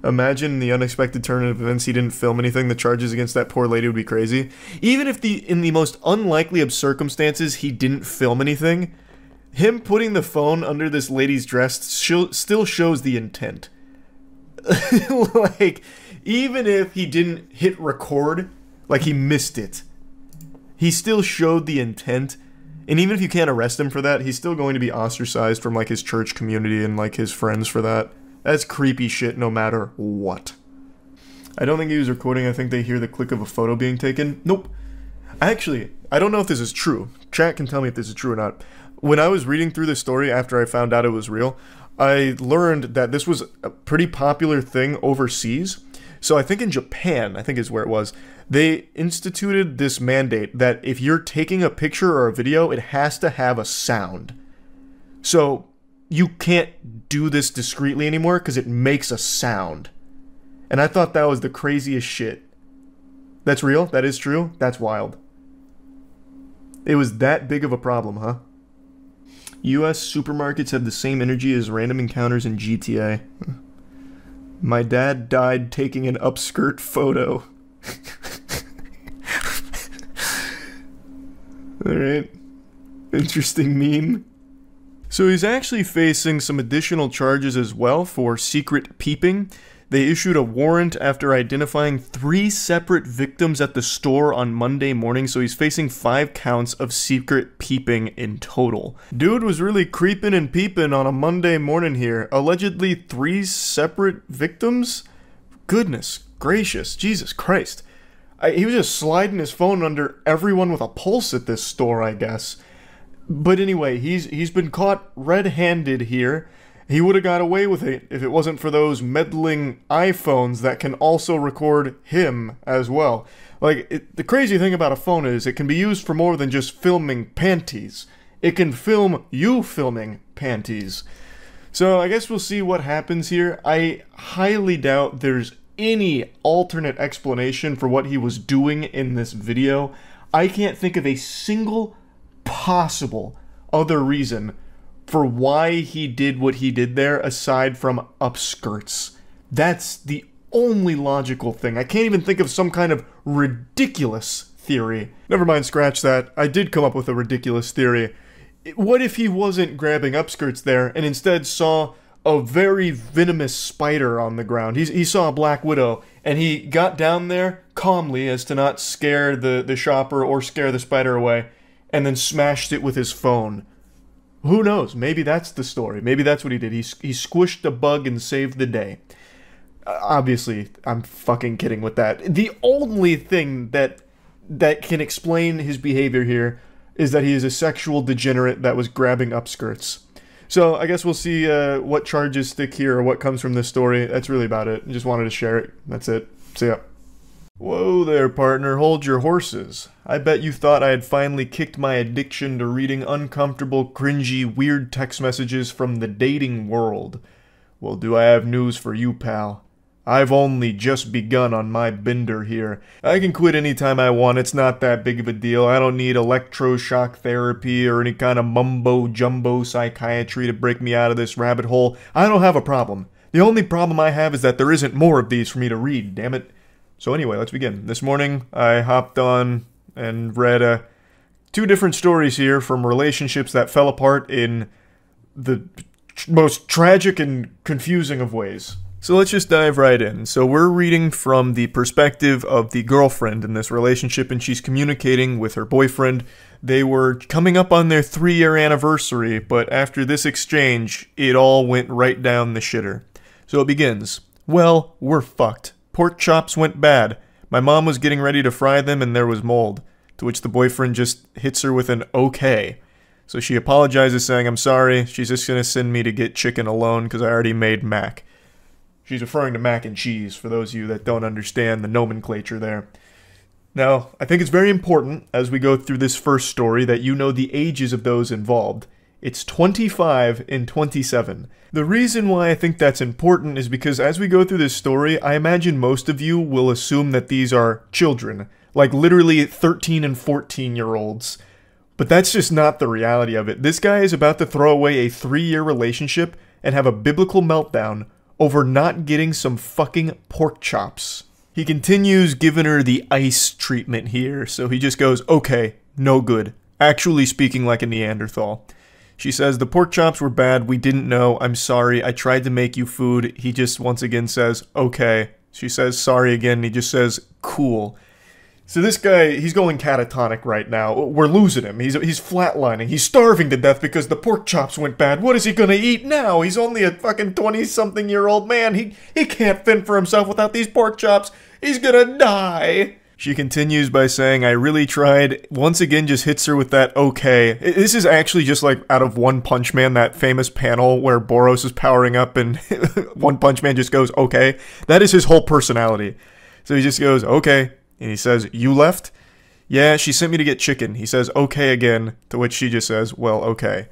Imagine the unexpected turn of events. He didn't film anything. The charges against that poor lady would be crazy. Even if in the most unlikely of circumstances he didn't film anything, him putting the phone under this lady's dress still shows the intent. Like, even if he didn't hit record, like he missed it, he still showed the intent. And even if you can't arrest him for that, he's still going to be ostracized from, like, his church community and, like, his friends for that. That's creepy shit no matter what. I don't think he was recording. I think they hear the click of a photo being taken. Nope. I don't know if this is true. Chat can tell me if this is true or not. When I was reading through the story after I found out it was real, I learned that this was a pretty popular thing overseas. So I think in Japan, I think is where it was, they instituted this mandate that if you're taking a picture or a video, it has to have a sound. So you can't do this discreetly anymore because it makes a sound. And I thought that was the craziest shit. That's real? That is true? That's wild. It was that big of a problem, huh? US supermarkets have the same energy as random encounters in GTA. My dad died taking an upskirt photo. Alright. Interesting meme. So he's actually facing some additional charges as well for secret peeping. They issued a warrant after identifying 3 separate victims at the store on Monday morning, so he's facing 5 counts of secret peeping in total. Dude was really creeping and peeping on a Monday morning here. Allegedly 3 separate victims? Goodness gracious, Jesus Christ. He was just sliding his phone under everyone with a pulse at this store, I guess. But anyway, he's been caught red-handed here. He would have got away with it if it wasn't for those meddling iPhones that can also record him as well. Like, the crazy thing about a phone is it can be used for more than just filming panties. It can film you filming panties. So I guess we'll see what happens here. I highly doubt there's any alternate explanation for what he was doing in this video. I can't think of a single possible other reason for why he did what he did there aside from upskirts. That's the only logical thing. I can't even think of some kind of ridiculous theory. Never mind, scratch that. I did come up with a ridiculous theory. What if he wasn't grabbing upskirts there and instead saw a very venomous spider on the ground? He saw a black widow and he got down there calmly as to not scare the shopper or scare the spider away and then smashed it with his phone. Who knows? Maybe that's the story. Maybe that's what he did. He squished a bug and saved the day. Obviously, I'm fucking kidding with that. The only thing that can explain his behavior here is that he is a sexual degenerate that was grabbing upskirts. So I guess we'll see what charges stick here or what comes from this story. That's really about it. I just wanted to share it. That's it. See ya. Whoa there, partner. Hold your horses. I bet you thought I had finally kicked my addiction to reading uncomfortable, cringy, weird text messages from the dating world. Well, do I have news for you, pal? I've only just begun on my bender here. I can quit anytime I want, it's not that big of a deal. I don't need electroshock therapy or any kind of mumbo-jumbo psychiatry to break me out of this rabbit hole. I don't have a problem. The only problem I have is that there isn't more of these for me to read, damn it. So anyway, let's begin. This morning, I hopped on and read 2 different stories here from relationships that fell apart in the most tragic and confusing of ways. So let's just dive right in. So we're reading from the perspective of the girlfriend in this relationship, and she's communicating with her boyfriend. They were coming up on their 3-year anniversary, but after this exchange, it all went right down the shitter. So it begins. Well, we're fucked. Pork chops went bad. My mom was getting ready to fry them and there was mold. To which the boyfriend just hits her with an okay. So she apologizes saying, I'm sorry, she's just gonna send me to get chicken alone because I already made mac. She's referring to mac and cheese, for those of you that don't understand the nomenclature there. Now, I think it's very important, as we go through this first story, that you know the ages of those involved. It's 25 and 27. The reason why I think that's important is because as we go through this story, I imagine most of you will assume that these are children, like literally 13 and 14-year-olds. But that's just not the reality of it. This guy is about to throw away a 3-year relationship and have a biblical meltdown over not getting some fucking pork chops. He continues giving her the ice treatment here, so he just goes, okay, no good. Actually speaking like a Neanderthal. She says, the pork chops were bad, we didn't know, I'm sorry, I tried to make you food. He just once again says, okay. She says sorry again, he just says, cool. So this guy, he's going catatonic right now. We're losing him. He's flatlining. He's starving to death because the pork chops went bad. What is he gonna eat now? He's only a fucking 20-something-year-old man. He can't fend for himself without these pork chops. He's gonna die. She continues by saying, I really tried. Once again, just hits her with that okay. This is actually just like out of One Punch Man, that famous panel where Boros is powering up and One Punch Man just goes, okay. That is his whole personality. So he just goes, okay. And he says, you left? Yeah, she sent me to get chicken. He says, okay again, to which she just says, well, okay.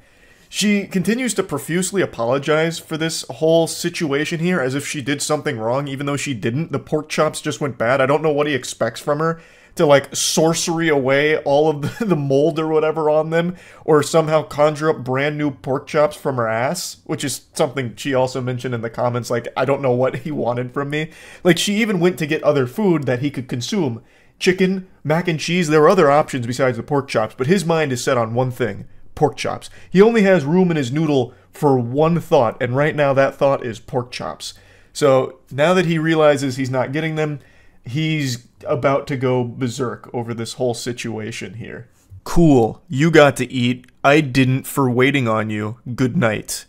She continues to profusely apologize for this whole situation here, as if she did something wrong, even though she didn't. The pork chops just went bad. I don't know what he expects from her, to like sorcery away all of the mold or whatever on them, or somehow conjure up brand new pork chops from her ass, which is something she also mentioned in the comments, like, I don't know what he wanted from me. Like, she even went to get other food that he could consume. Chicken, mac and cheese, there were other options besides the pork chops, but his mind is set on one thing. Pork chops. He only has room in his noodle for one thought, and right now that thought is pork chops. So now that he realizes he's not getting them, he's about to go berserk over this whole situation here. Cool, you got to eat. I didn't for waiting on you. Good night.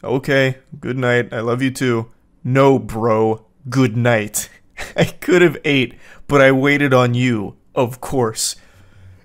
Okay, good night. I love you too. No, bro. Good night. I could have ate, but I waited on you. Of course.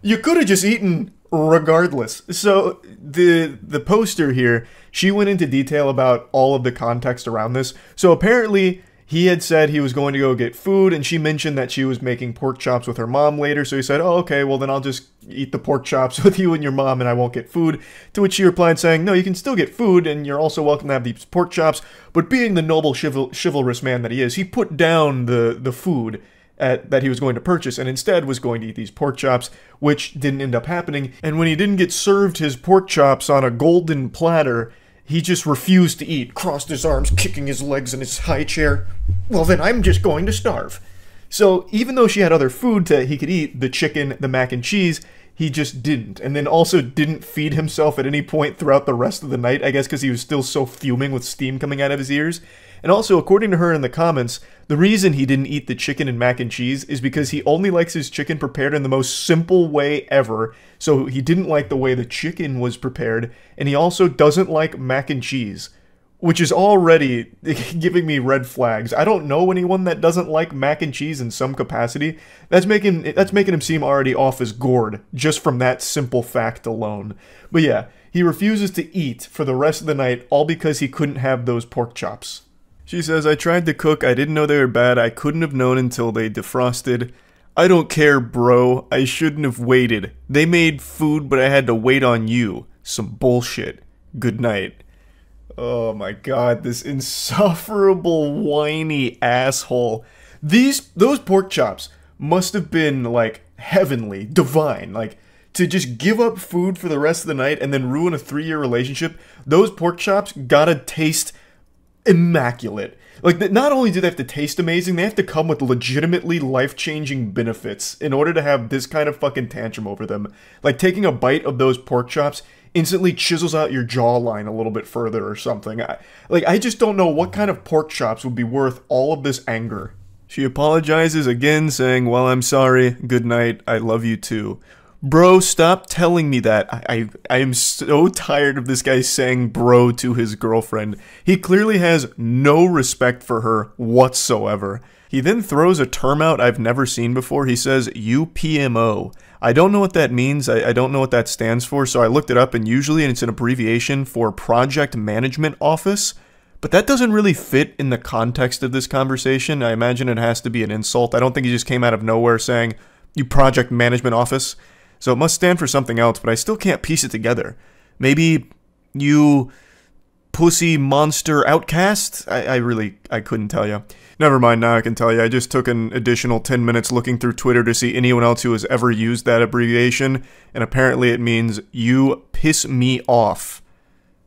You could have just eaten regardless. So the poster here, she went into detail about all of the context around this. So apparently he had said he was going to go get food, and she mentioned that she was making pork chops with her mom later, so he said, oh, okay, well then I'll just eat the pork chops with you and your mom and I won't get food. To which she replied saying, no, you can still get food and you're also welcome to have these pork chops, but being the noble chivalrous man that he is, he put down the food that he was going to purchase and instead was going to eat these pork chops, which didn't end up happening. And when he didn't get served his pork chops on a golden platter, he just refused to eat, crossed his arms, kicking his legs in his high chair. Well, then I'm just going to starve. So even though she had other food he could eat, the chicken, the mac and cheese, he just didn't. And then also didn't feed himself at any point throughout the rest of the night, I guess because he was still so fuming with steam coming out of his ears. And also, according to her in the comments, the reason he didn't eat the chicken and mac and cheese is because he only likes his chicken prepared in the most simple way ever. So he didn't like the way the chicken was prepared, and he also doesn't like mac and cheese, which is already giving me red flags. I don't know anyone that doesn't like mac and cheese in some capacity. That's making him seem already off his gourd, just from that simple fact alone. But yeah, he refuses to eat for the rest of the night, all because he couldn't have those pork chops. She says, I tried to cook, I didn't know they were bad, I couldn't have known until they defrosted. I don't care, bro, I shouldn't have waited. They made food, but I had to wait on you. Some bullshit. Good night. Oh my god, this insufferable, whiny asshole. Those pork chops must have been, like, heavenly, divine. Like, to just give up food for the rest of the night and then ruin a 3-year relationship, those pork chops gotta taste immaculate. Like, not only do they have to taste amazing, they have to come with legitimately life-changing benefits in order to have this kind of fucking tantrum over them. Like, taking a bite of those pork chops instantly chisels out your jawline a little bit further or something. I just don't know what kind of pork chops would be worth all of this anger. She apologizes again, saying, well, I'm sorry, good night, I love you too. Bro, stop telling me that. I am so tired of this guy saying bro to his girlfriend. He clearly has no respect for her whatsoever. He then throws a term out I've never seen before. He says, UPMO. I don't know what that means. I don't know what that stands for, so I looked it up, and usually it's an abbreviation for Project Management Office. But that doesn't really fit in the context of this conversation. I imagine it has to be an insult. I don't think he just came out of nowhere saying, you Project Management Office. So it must stand for something else, but I still can't piece it together. Maybe you pussy monster outcast? I couldn't tell you. Never mind, now I can tell you. I just took an additional 10 minutes looking through Twitter to see anyone else who has ever used that abbreviation, and apparently it means you piss me off.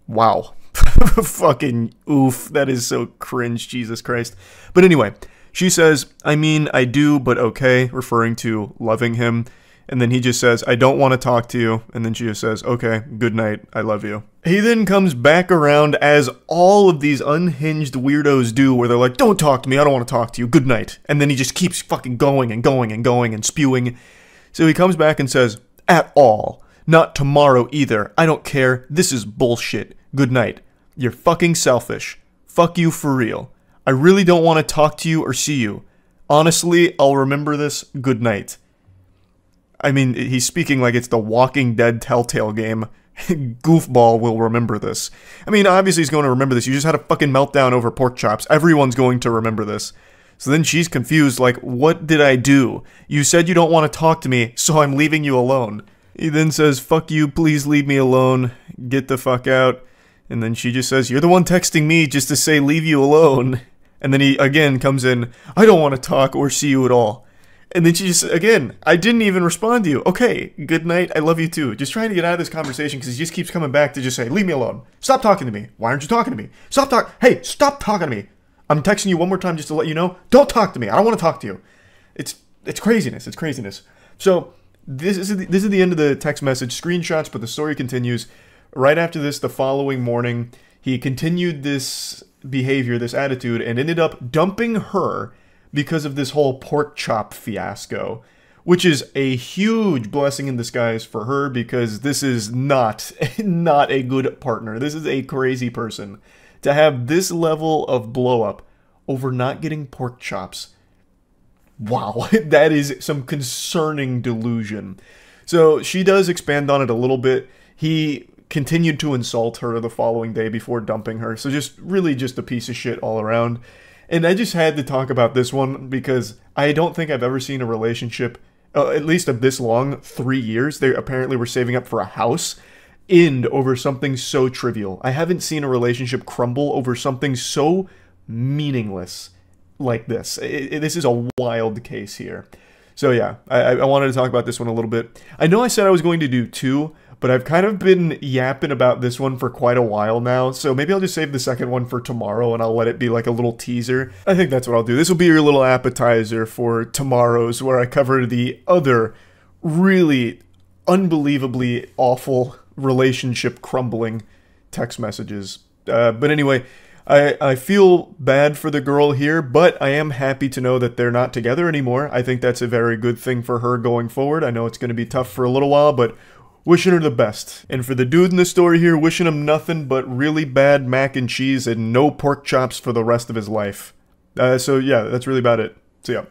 Wow. Fucking oof. That is so cringe, Jesus Christ. But anyway, she says, I mean, I do, but okay, referring to loving him. And then he just says, I don't want to talk to you. And then she just says, okay, good night, I love you. He then comes back around, as all of these unhinged weirdos do, where they're like, don't talk to me, I don't want to talk to you, good night. And then he just keeps fucking going and going and going and spewing. So he comes back and says, at all. Not tomorrow either. I don't care. This is bullshit. Good night. You're fucking selfish. Fuck you for real. I really don't want to talk to you or see you. Honestly, I'll remember this. Good night. I mean, he's speaking like it's the Walking Dead Telltale game. Goofball will remember this. I mean, obviously he's going to remember this. You just had a fucking meltdown over pork chops. Everyone's going to remember this. So then she's confused, like, what did I do? You said you don't want to talk to me, so I'm leaving you alone. He then says, fuck you, please leave me alone. Get the fuck out. And then she just says, you're the one texting me just to say leave you alone. And then he again comes in, I don't want to talk or see you at all. And then she just, again, I didn't even respond to you. Okay, good night, I love you too. Just trying to get out of this conversation because he just keeps coming back to just say, leave me alone. Stop talking to me. Why aren't you talking to me? Hey, stop talking to me. I'm texting you one more time just to let you know. Don't talk to me. I don't want to talk to you. It's craziness. It's craziness. So this is the end of the text message screenshots, but the story continues. Right after this, the following morning, he continued this behavior, this attitude, and ended up dumping her because of this whole pork chop fiasco, which is a huge blessing in disguise for her because this is not a good partner. This is a crazy person. To have this level of blow up over not getting pork chops, wow, that is some concerning delusion. So she does expand on it a little bit. He continued to insult her the following day before dumping her. So really just a piece of shit all around. And I just had to talk about this one because I don't think I've ever seen a relationship, at least of this long, 3 years, they apparently were saving up for a house, end over something so trivial. I haven't seen a relationship crumble over something so meaningless like this. This is a wild case here. So yeah, I wanted to talk about this one a little bit. I know I said I was going to do 2, but I've kind of been yapping about this one for quite a while now, so maybe I'll just save the second one for tomorrow and I'll let it be like a little teaser. I think that's what I'll do. This will be your little appetizer for tomorrow's, where I cover the other really unbelievably awful relationship crumbling text messages. But anyway, I feel bad for the girl here, but I am happy to know that they're not together anymore. I think that's a very good thing for her going forward. I know it's going to be tough for a little while, but wishing her the best. And for the dude in the story here, wishing him nothing but really bad mac and cheese and no pork chops for the rest of his life. So yeah, that's really about it. See ya.